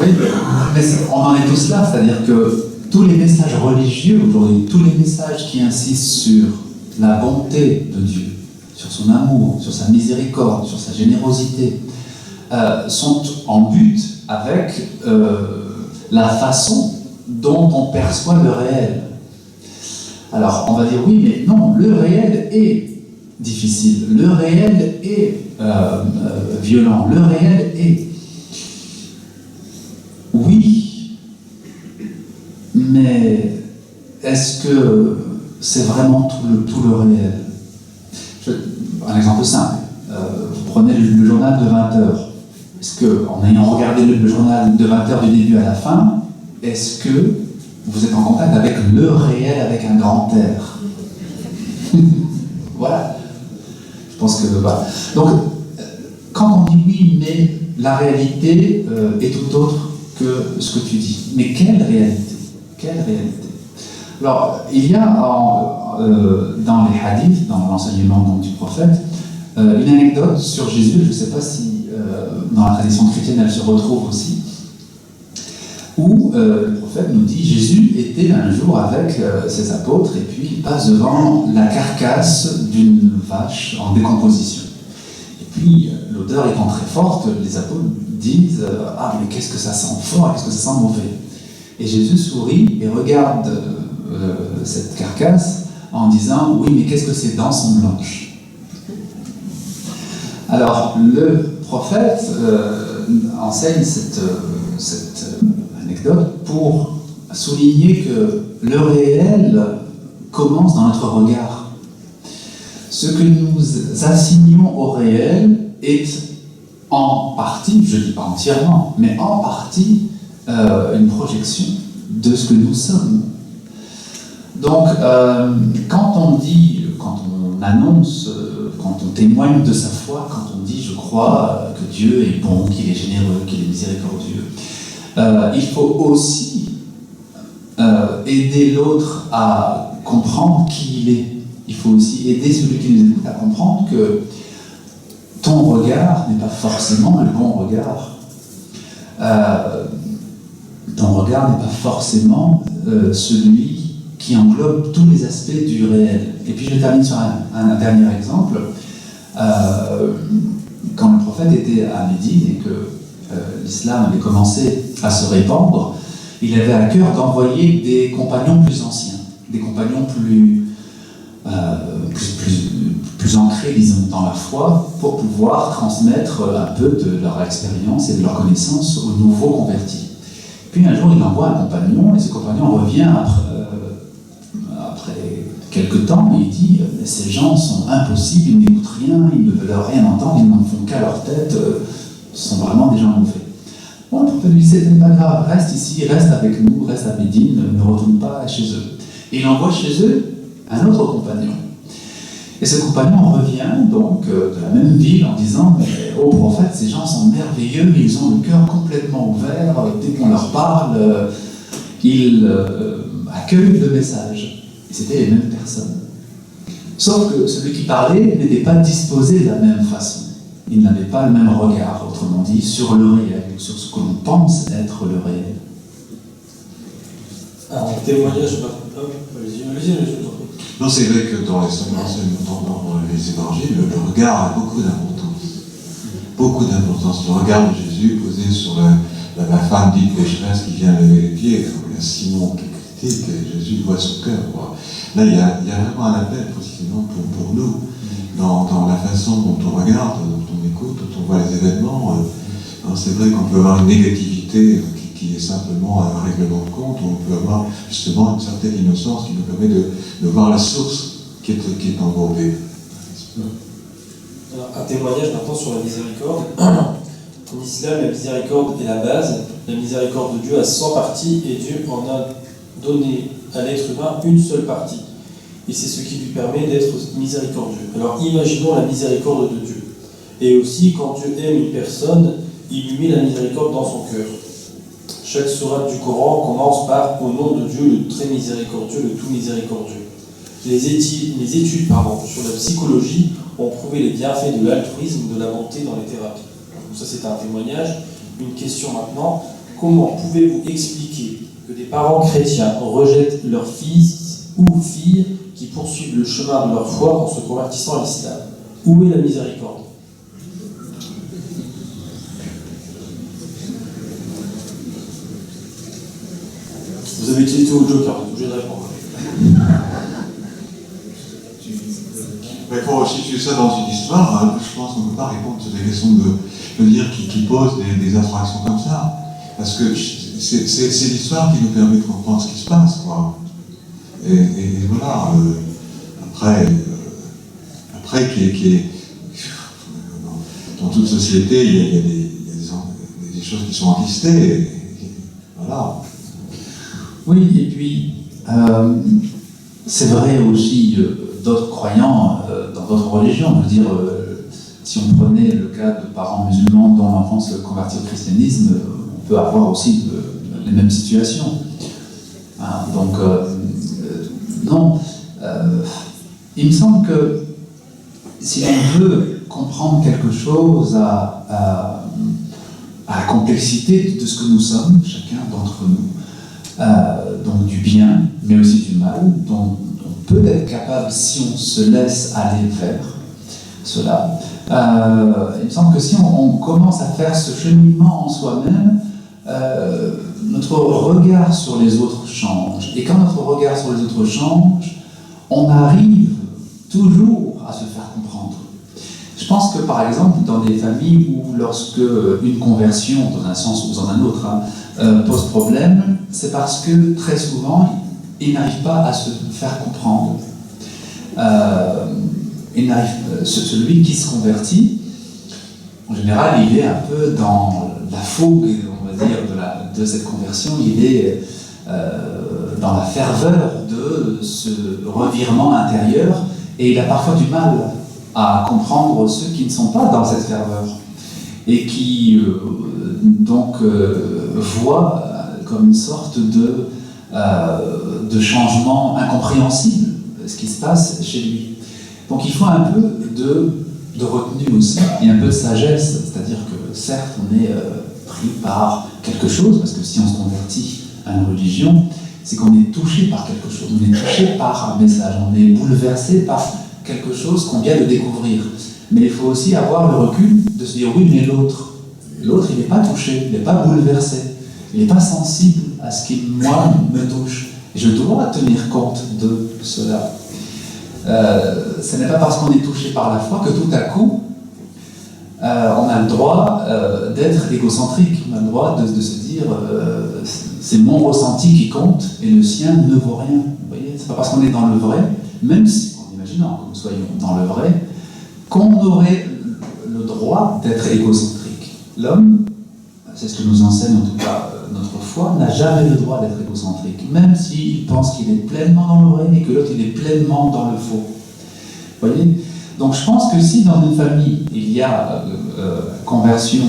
Oui, mais on en est tous là, c'est-à-dire que tous les messages religieux aujourd'hui, tous les messages qui insistent sur la bonté de Dieu, sur son amour, sur sa miséricorde, sur sa générosité, sont en but avec la façon dont on perçoit le réel. Alors, on va dire oui, mais non, le réel est difficile, le réel est violent, le réel est... Oui, mais est-ce que c'est vraiment tout le réel? Un exemple simple, vous prenez le journal de 20 heures. Est-ce que, en ayant regardé le journal de 20 heures du début à la fin, est-ce que vous êtes en contact avec le réel avec un grand R? Voilà. Je pense que... Voilà. Donc, quand on dit oui, mais la réalité est tout autre que ce que tu dis. Mais quelle réalité? Quelle réalité? Alors, il y a dans les hadiths, dans l'enseignement du prophète, une anecdote sur Jésus, je ne sais pas si dans la tradition chrétienne elle se retrouve aussi, où le prophète nous dit Jésus était un jour avec ses apôtres et puis il passe devant la carcasse d'une vache en décomposition. Et puis l'odeur étant très forte, les apôtres disent ah mais qu'est-ce que ça sent fort, qu'est-ce que ça sent mauvais. Et Jésus sourit et regarde cette carcasse en disant oui mais qu'est-ce que ces dents sont blanches. Alors le prophète enseigne cette anecdote pour souligner que le réel commence dans notre regard. Ce que nous assignons au réel est en partie, je ne dis pas entièrement, mais en partie une projection de ce que nous sommes. Donc, quand on dit, quand on annonce, quand on témoigne de sa foi, quand on dit « je crois que Dieu est bon, qu'il est généreux, qu'il est miséricordieux », il faut aussi aider l'autre à comprendre qui il est. Il faut aussi aider celui qui nous écoute à comprendre que ton regard n'est pas forcément le bon regard. Ton regard n'est pas forcément celui qui englobe tous les aspects du réel. Et puis je termine sur un dernier exemple. Quand le prophète était à Médine et que l'islam avait commencé à se répandre, il avait à cœur d'envoyer des compagnons plus anciens, des compagnons plus ancrés, disons, dans la foi, pour pouvoir transmettre un peu de leur expérience et de leur connaissance aux nouveaux convertis. Puis un jour, il envoie un compagnon, et ce compagnon revient après quelques temps, et il dit « Ces gens sont impossibles, ils n'écoutent rien, ils ne veulent rien entendre, ils n'en font qu'à leur tête, ce sont vraiment des gens mauvais. » Bon, le prophète lui dit « C'est pas grave, reste ici, reste avec nous, reste à Médine, ne retourne pas chez eux. » Et il envoie chez eux un autre compagnon. Et ce compagnon revient donc de la même ville en disant « Ô prophète, ces gens sont merveilleux, ils ont le cœur complètement ouvert, dès qu'on leur parle, ils accueillent le message. » Et c'était les mêmes personnes. Sauf que celui qui parlait n'était pas disposé de la même façon. Il n'avait pas le même regard, autrement dit, sur le réel, sur ce que l'on pense être le réel. Un témoignage, allez-y. Non, c'est vrai que dans les évangiles, le regard a beaucoup d'importance. Beaucoup d'importance. Le regard de Jésus posé sur la femme dite pécheresse qui vient lever les pieds. Il y a Simon qui critique, et Jésus voit son cœur. Là, il y a vraiment un appel précisément pour nous, dans la façon dont on regarde, dont on écoute, dont on voit les événements. C'est vrai qu'on peut avoir une négativité qui est simplement un règlement de compte, on peut avoir justement une certaine innocence qui nous permet de voir la source qui est englobée. Alors, un témoignage maintenant sur la miséricorde. En islam, la miséricorde est la base. La miséricorde de Dieu a 100 parties et Dieu en a donné à l'être humain une seule partie. Et c'est ce qui lui permet d'être miséricordieux. Alors imaginons la miséricorde de Dieu. Et aussi, quand Dieu aime une personne, il lui met la miséricorde dans son cœur. Chaque sourate du Coran commence par « Au nom de Dieu, le très miséricordieux, le tout miséricordieux ». Les études sur la psychologie ont prouvé les bienfaits de l'altruisme, de la bonté dans les thérapies. Donc ça, c'est un témoignage. Une question maintenant. Comment pouvez-vous expliquer que des parents chrétiens rejettent leurs fils ou filles qui poursuivent le chemin de leur foi en se convertissant à l'islam? Où est la miséricorde? Vous avez utilisé au joker, vous êtes obligé de répondre. Mais pour situer ça dans une histoire, je pense qu'on ne peut pas répondre sur des questions qui posent des infractions comme ça. Parce que c'est l'histoire qui nous permet de comprendre ce qui se passe, quoi. Et voilà. Après dans toute société, il y a des choses qui sont enquistées. Voilà. Oui, et puis, c'est vrai aussi d'autres croyants dans d'autres religions. Je veux dire, si on prenait le cas de parents musulmans dont l'enfant se convertit au christianisme, on peut avoir aussi les mêmes situations. Donc, non. Il me semble que si on veut comprendre quelque chose à la complexité de ce que nous sommes, chacun d'entre nous, donc du bien, mais aussi du mal, dont on peut être capable si on se laisse aller vers cela. Il me semble que si on commence à faire ce cheminement en soi-même, notre regard sur les autres change. Et quand notre regard sur les autres change, on arrive toujours à se faire comprendre. Je pense que par exemple, dans des familles où lorsque une conversion, dans un sens ou dans un autre, pose problème, c'est parce que très souvent, ils n'arrivent pas à se faire comprendre. Celui qui se convertit, en général, il est un peu dans la fougue, on va dire, de cette conversion. Il est dans la ferveur de ce revirement intérieur et il a parfois du mal à comprendre ceux qui ne sont pas dans cette ferveur et qui voient comme une sorte de changement incompréhensible ce qui se passe chez lui. Donc il faut un peu de retenue aussi et un peu de sagesse, c'est-à-dire que certes on est pris par quelque chose, parce que si on se convertit à une religion, c'est qu'on est touché par quelque chose, on est touché par un message, on est bouleversé par quelque chose qu'on vient de découvrir. Mais il faut aussi avoir le recul de se dire oui, mais l'autre il n'est pas touché, il n'est pas bouleversé, il n'est pas sensible à ce qui, moi, me touche. Et je dois tenir compte de cela. Ce n'est pas parce qu'on est touché par la foi que tout à coup, on a le droit d'être égocentrique, on a le droit de se dire c'est mon ressenti qui compte et le sien ne vaut rien. Vous voyez, c'est pas parce qu'on est dans le vrai, même si, en imaginant que nous soyons dans le vrai, qu'on aurait le droit d'être égocentrique. L'homme, c'est ce que nous enseigne en tout cas notre foi, n'a jamais le droit d'être égocentrique, même s'il pense qu'il est pleinement dans le vrai et que l'autre il est pleinement dans le faux. Vous Voyez. Donc je pense que si dans une famille il y a conversion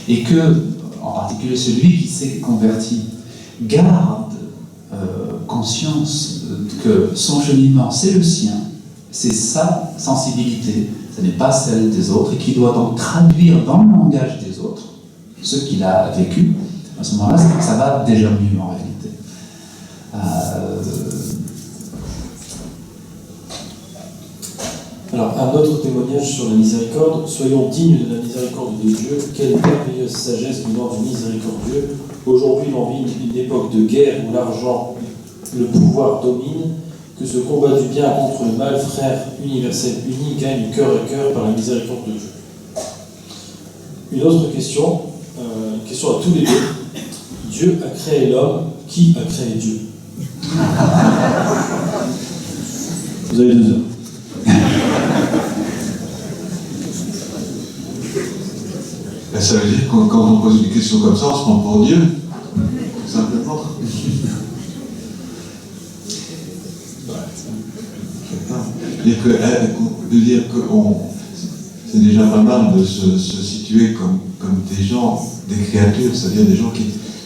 et que, en particulier celui qui s'est converti, garde conscience que son cheminement c'est le sien, c'est sa sensibilité, ce n'est pas celle des autres, et qu'il doit donc traduire dans le langage des autres ce qu'il a vécu, à ce moment-là ça va déjà mieux en réalité. Alors, un autre témoignage sur la miséricorde. Soyons dignes de la miséricorde de Dieu. Quelle merveilleuse sagesse venant du miséricordieux. Aujourd'hui, l'on vit une époque de guerre où l'argent, le pouvoir domine, que ce combat du bien contre le mal, frères universels unis, gagne cœur à cœur par la miséricorde de Dieu. Une autre question, question à tous les deux. Dieu a créé l'homme, qui a créé Dieu? Vous avez 2 heures. Ben, ça veut dire que quand on pose une question comme ça, on se prend pour Dieu, tout simplement. C'est déjà pas mal de se situer comme des gens, des créatures, c'est-à-dire des gens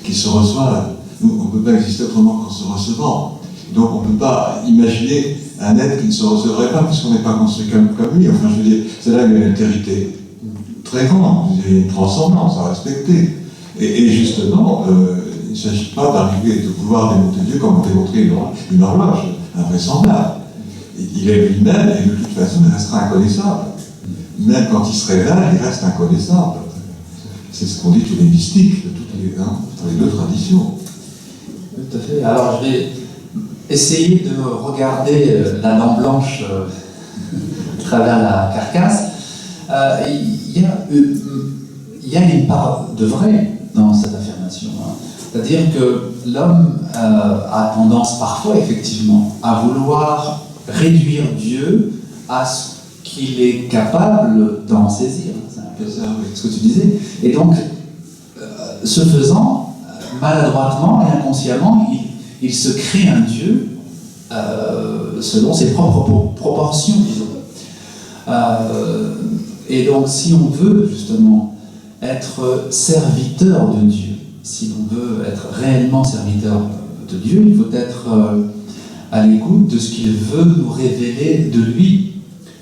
qui se reçoivent. Nous, on ne peut pas exister autrement qu'en se recevant. Donc on ne peut pas imaginer un être qui ne se recevrait pas, puisqu'on n'est pas construit comme lui. Enfin, je veux dire, c'est là qu'il y a une altérité très grande, il y a une transcendance à respecter. Et justement, il ne s'agit pas d'arriver, de pouvoir démontrer Dieu comme on démontrait une horloge invraisemblable. Il est lui-même, et de toute façon, il restera inconnaissable. Même quand il se révèle, il reste inconnaissable. C'est ce qu'ont dit tous les mystiques, dans les 2 traditions. Tout à fait. Alors je vais essayer de regarder la dent blanche à travers la carcasse. Il y a une part de vrai dans cette affirmation. C'est-à-dire que l'homme a tendance parfois, effectivement, à vouloir réduire Dieu à ce qu'il est capable d'en saisir. C'est un peu ça, ce que tu disais. Et donc, ce faisant, maladroitement et inconsciemment, il se crée un Dieu selon ses propres proportions, disons. Et donc, si on veut justement être serviteur de Dieu, si l'on veut être réellement serviteur de Dieu, il faut être à l'écoute de ce qu'il veut nous révéler de lui,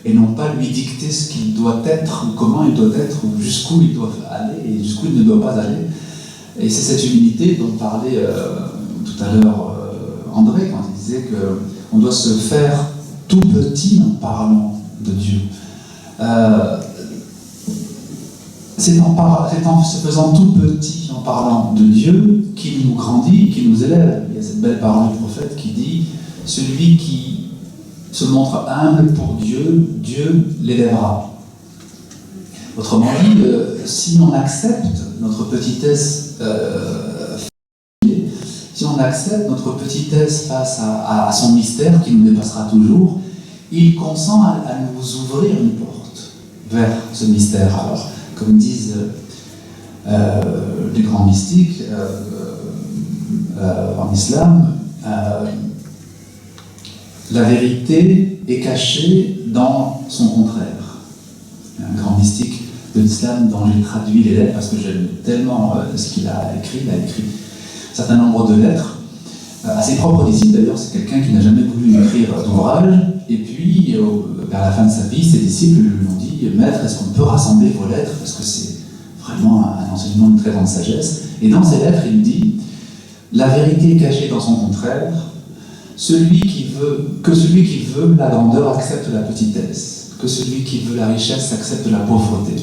et non pas lui dicter ce qu'il doit être, ou comment il doit être, ou jusqu'où il doit aller, et jusqu'où il ne doit pas aller. Et c'est cette humilité dont parlait tout à l'heure André, quand il disait qu'on doit se faire tout petit en parlant de Dieu. C'est en se faisant tout petit, en parlant de Dieu, qu'il nous grandit, qu'il nous élève. Il y a cette belle parole du prophète qui dit « Celui qui se montre humble pour Dieu, Dieu l'élèvera. » Autrement dit, si on accepte notre petitesse, si on accepte notre petitesse face à son mystère qui nous dépassera toujours, il consent à nous ouvrir une porte vers ce mystère. Alors, comme disent les grands mystiques en islam, la vérité est cachée dans son contraire. Un grand mystique de l'islam dont j'ai traduit les lettres parce que j'aime tellement ce qu'il a écrit. Il a écrit un certain nombre de lettres à ses propres disciples. D'ailleurs, c'est quelqu'un qui n'a jamais voulu écrire d'ouvrage. Et puis, vers la fin de sa vie, ses disciples lui ont dit « Maître, est-ce qu'on peut rassembler vos lettres ?» Parce que c'est vraiment un enseignement de très grande sagesse. Et dans ses lettres, il dit « La vérité est cachée dans son contraire. Celui qui veut la grandeur accepte la petitesse. Que celui qui veut la richesse accepte la pauvreté.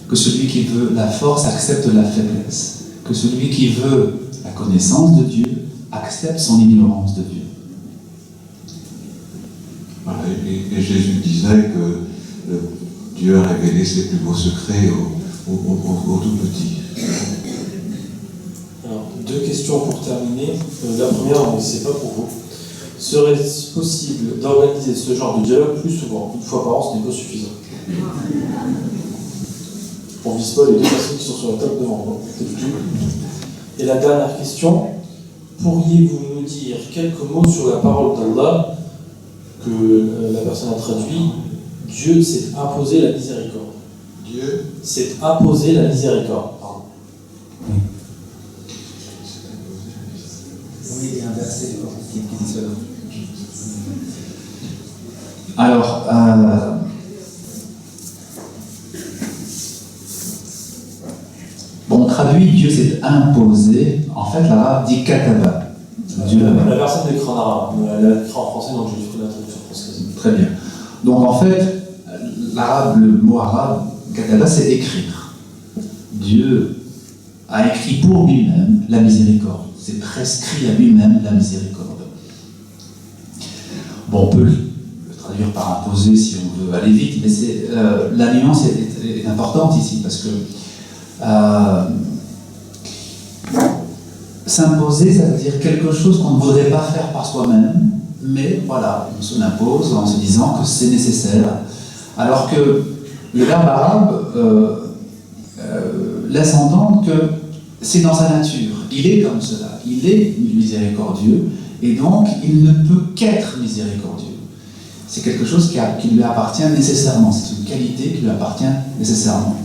Que celui qui veut la force accepte la faiblesse. Que celui qui veut la connaissance de Dieu accepte son ignorance de Dieu. » Voilà, et Jésus disait que Dieu a révélé ses plus beaux secrets aux tout petits. Alors, 2 questions pour terminer. La première, c'est pas pour vous. Serait-il possible d'organiser ce genre de dialogue plus souvent? Une fois par an, ce n'est pas suffisant. On ne vise pas les 2 personnes qui sont sur la table devant moi. Et la dernière question, pourriez-vous nous dire quelques mots sur la parole d'Allah que la personne a traduit Dieu s'est imposé la miséricorde. Dieu S'est imposé la miséricorde. Pardon. Oui, il y a un verset qui dit cela. Alors, bon, on traduit Dieu s'est imposé. En fait, l'arabe dit kataba. Dieu La personne l'écrit en arabe, elle l'a écrit en français, donc je vais faire la traduction française. Très bien. Donc en fait, l'arabe, le mot arabe, kataba, c'est écrire. Dieu a écrit pour lui-même la miséricorde. C'est prescrit à lui-même la miséricorde. Bon, on peut le traduire par imposer si on veut aller vite, mais la nuance est importante ici, parce que s'imposer, ça veut dire quelque chose qu'on ne voudrait pas faire par soi-même, mais voilà, on se l'impose en se disant que c'est nécessaire. Alors que le verbe arabe laisse entendre que c'est dans sa nature. Il est comme cela. Il est miséricordieux, et donc il ne peut qu'être miséricordieux. C'est quelque chose qui lui appartient nécessairement. C'est une qualité qui lui appartient nécessairement.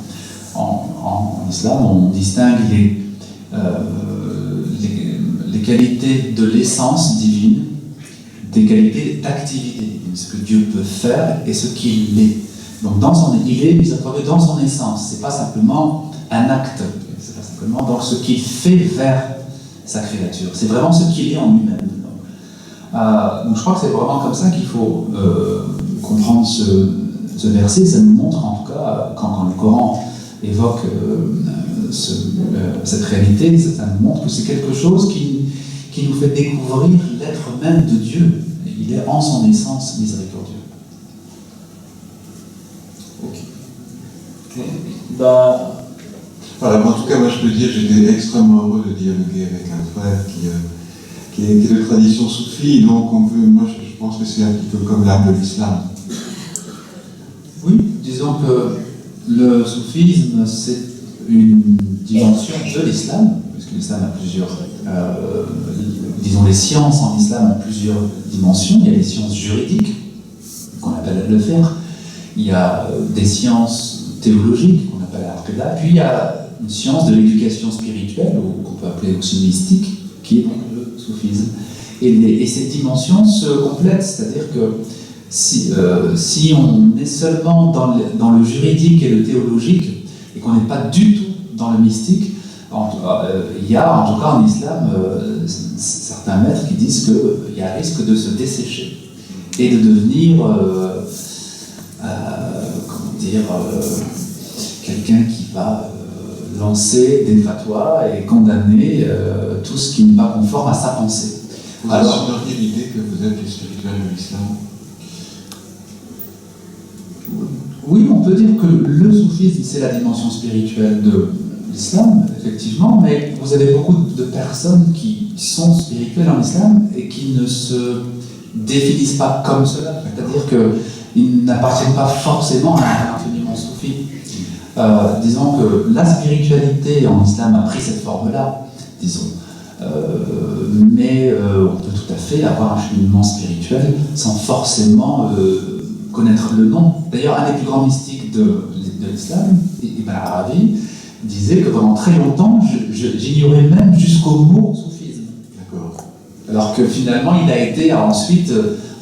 En islam, on distingue les qualités de l'essence divine des qualités d'activité, ce que Dieu peut faire et ce qu'il est. Donc il est miséricordieux dans son essence, c'est pas simplement un acte, c'est pas simplement dans ce qu'il fait vers sa créature, c'est vraiment ce qu'il est en lui-même. Donc je crois que c'est vraiment comme ça qu'il faut comprendre ce verset. Ça nous montre en tout cas, quand le Coran évoque cette réalité, ça nous montre que c'est quelque chose qui nous fait découvrir l'être même de Dieu. Il est en son essence miséricordieux. Ok. Bah, voilà, en tout cas, moi je peux dire, j'étais extrêmement heureux de dialoguer avec un frère qui est de tradition soufie, donc moi je pense que c'est un petit peu comme l'âme de l'islam. Oui, disons que le soufisme, c'est une dimension de l'islam, puisque l'islam a plusieurs, disons les sciences en islam ont plusieurs dimensions. Il y a les sciences juridiques, qu'on appelle le fiqh, il y a des sciences théologiques, qu'on appelle l'aqida, puis il y a une science de l'éducation spirituelle, ou qu'on peut appeler aussi mystique, qui est donc le soufisme. Et ces dimensions se complètent, c'est-à-dire que si on est seulement dans le juridique et le théologique, et qu'on n'est pas du tout dans le mystique, il y a en tout cas en islam certains maîtres qui disent qu'il y a risque de se dessécher et de devenir quelqu'un qui va lancer des fatwas et condamner tout ce qui n'est pas conforme à sa pensée. Vous assumeriez l'idée que vous êtes les spirituels de l'islam? Oui, on peut dire que le soufisme, c'est la dimension spirituelle de l'islam, effectivement, mais vous avez beaucoup de personnes qui sont spirituelles en islam et qui ne se définissent pas comme cela, c'est-à-dire qu'ils n'appartiennent pas forcément à un enseignement soufi. Disons que la spiritualité en islam a pris cette forme-là, disons. Mais on peut tout à fait avoir un cheminement spirituel sans forcément connaître le nom. D'ailleurs, un des plus grands mystiques de l'islam, Ibn Arabi, disait que pendant très longtemps, j'ignorais même jusqu'au mot soufisme. D'accord. Alors que finalement, il a été ensuite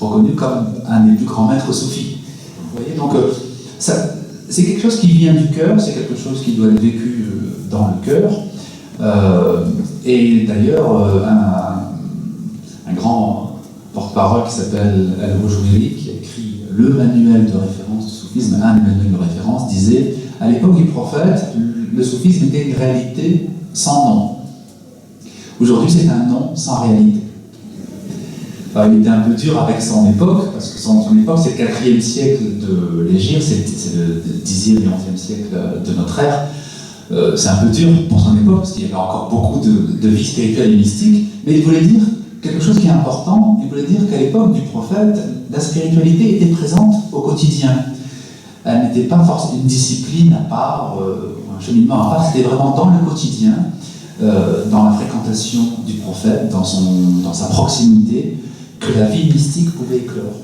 reconnu comme un des plus grands maîtres soufis. Vous voyez, donc c'est quelque chose qui vient du cœur, c'est quelque chose qui doit être vécu dans le cœur. Et d'ailleurs, un grand porte-parole qui s'appelle Al-Rujwiri, qui a écrit le manuel de référence du soufisme, un des manuels de référence, disait à l'époque du prophète, le soufisme était une réalité sans nom. Aujourd'hui, c'est un nom sans réalité. Alors, il était un peu dur avec son époque, parce que son époque, c'est le 4e siècle de l'Hégire, c'est le 10e et 11e siècle de notre ère. C'est un peu dur pour son époque, parce qu'il y avait encore beaucoup de vie spirituelle et mystique, mais il voulait dire quelque chose qui est important. Il voulait dire qu'à l'époque du prophète, la spiritualité était présente au quotidien. Elle n'était pas forcément une discipline à part, un cheminement à part, c'était vraiment dans le quotidien, dans la fréquentation du prophète, dans sa proximité, que la vie mystique pouvait éclore.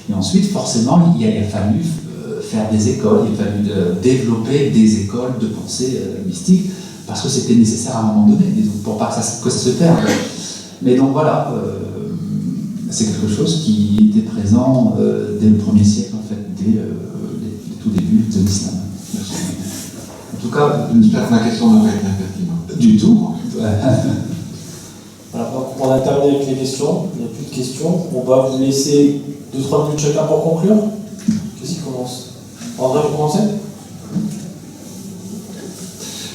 Et ensuite, forcément, il a fallu faire des écoles, il a fallu développer des écoles de pensée mystique, parce que c'était nécessaire à un moment donné, pour pas que ça se perde. Mais donc voilà, c'est quelque chose qui était présent dès le 1er siècle, en fait, dès les tout débuts de l'islam. Merci. En tout cas, j'espère que ma question n'a pas été impertinente. Du tout. Voilà, donc on a terminé avec les questions, il n'y a plus de questions. On va vous laisser 2-3 minutes chacun pour conclure. Qu'est-ce qui commence? André, vous commencez?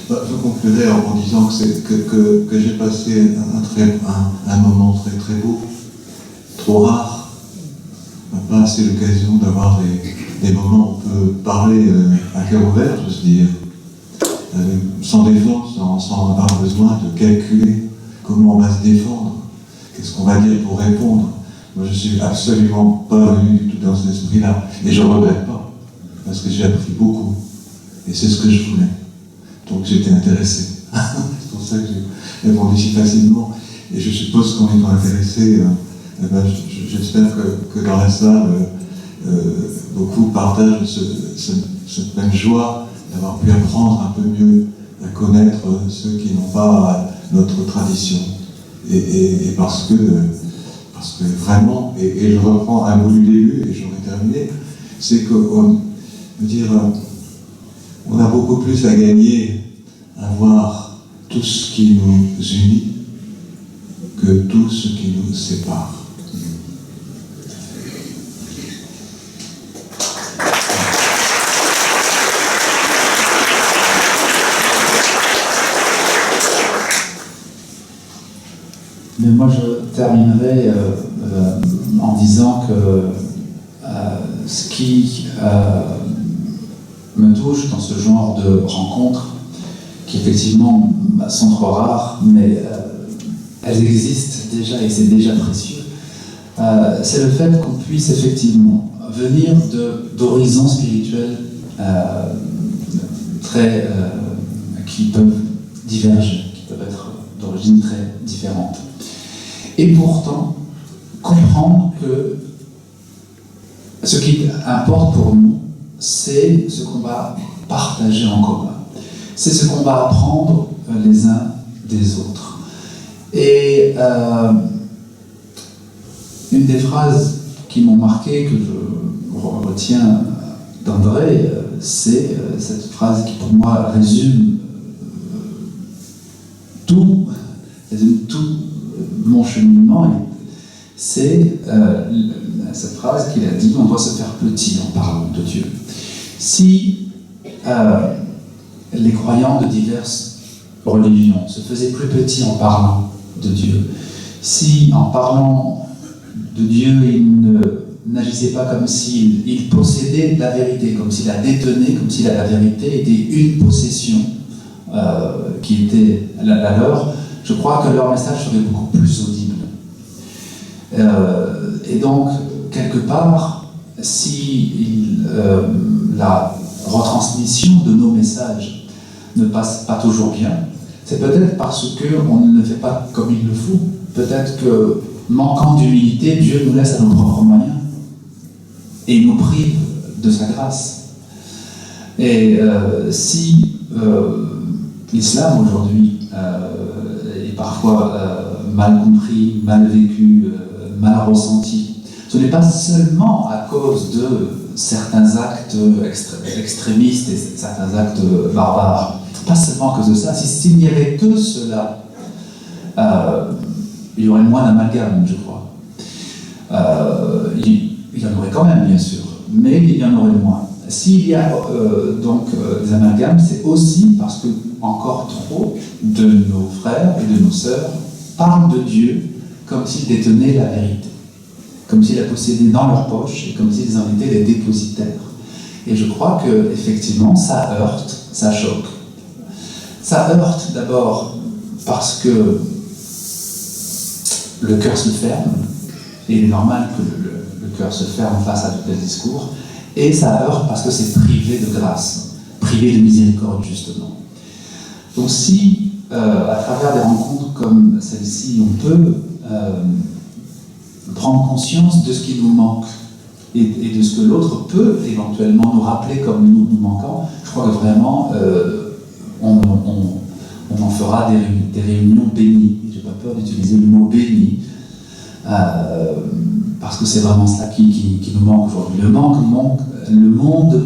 Je conclurai en disant que j'ai passé un moment très très beau, trop rare. On n'a pas assez l'occasion d'avoir des moments où on peut parler à cœur ouvert, j'ose dire, sans défense, sans avoir besoin de calculer comment on va se défendre, qu'est-ce qu'on va dire pour répondre. Moi, je ne suis absolument pas venu du tout dans cet esprit-là, et je ne regrette pas, parce que j'ai appris beaucoup, et c'est ce que je voulais. Donc j'étais intéressé. C'est pour ça que j'ai répondu si facilement. Et je suppose qu'en étant intéressé, j'espère que dans la salle, beaucoup partagent cette même joie d'avoir pu apprendre un peu mieux à connaître ceux qui n'ont pas notre tradition. Et parce que vraiment, et je reprends un mot du début, et j'aurai terminé, c'est qu'on veut dire, on a beaucoup plus à gagner à voir tout ce qui nous unit que tout ce qui nous sépare. Mais moi, je terminerai en disant que ce qui me touche dans ce genre de rencontres, qui effectivement sont trop rares, mais elles existent déjà et c'est déjà précieux, c'est le fait qu'on puisse effectivement venir d'horizons spirituels qui peuvent diverger, qui peuvent être d'origine très différente. Et pourtant, comprendre que ce qui importe pour nous, c'est ce qu'on va partager en commun. C'est ce qu'on va apprendre les uns des autres. Et une des phrases qui m'ont marqué, que je retiens d'André, c'est cette phrase qui pour moi résume tout mon cheminement. C'est cette phrase qu'il a dit: on doit se faire petit en parlant de Dieu. Si les croyants de diverses religions se faisaient plus petits en parlant de Dieu, si en parlant de Dieu ils n'agissaient pas comme s'ils possédaient la vérité, comme s'ils la détenaient, comme si la vérité était une possession qui était la leur, je crois que leur message serait beaucoup plus audible. Et donc, quelque part, si la retransmission de nos messages ne passe pas toujours bien, c'est peut-être parce qu'on ne le fait pas comme il le faut. Peut-être que, manquant d'humilité, Dieu nous laisse à nos propres moyens et nous prive de sa grâce. Et si l'islam aujourd'hui est parfois mal compris, mal vécu, mal ressenti, ce n'est pas seulement à cause de certains actes extrémistes et certains actes barbares. Pas seulement à cause de ça. S'il n'y avait que cela, il y aurait moins d'amalgame, je crois. Il y en aurait quand même, bien sûr, mais il y en aurait moins. S'il y a donc des amalgames, c'est aussi parce que encore trop de nos frères et de nos sœurs parlent de Dieu comme s'ils détenaient la vérité, comme s'ils la possédaient dans leur poche et comme s'ils en étaient les dépositaires. Et je crois que effectivement, ça heurte, ça choque. Ça heurte d'abord parce que le cœur se ferme, et il est normal que le cœur se ferme face à de tels discours, et ça heurte parce que c'est privé de grâce, privé de miséricorde, justement. Donc si, à travers des rencontres comme celle-ci, on peut prendre conscience de ce qui nous manque et de ce que l'autre peut éventuellement nous rappeler comme nous manquant, je crois que vraiment on en fera des réunions bénies. J'ai pas peur d'utiliser le mot béni, parce que c'est vraiment ça qui nous manque aujourd'hui. Le monde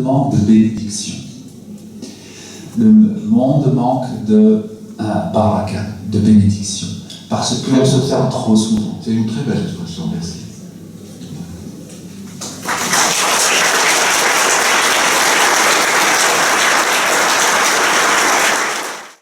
manque de bénédiction. Le monde manque de baraka, de bénédiction, parce qu'on se ferme trop souvent. C'est une très belle expression, merci.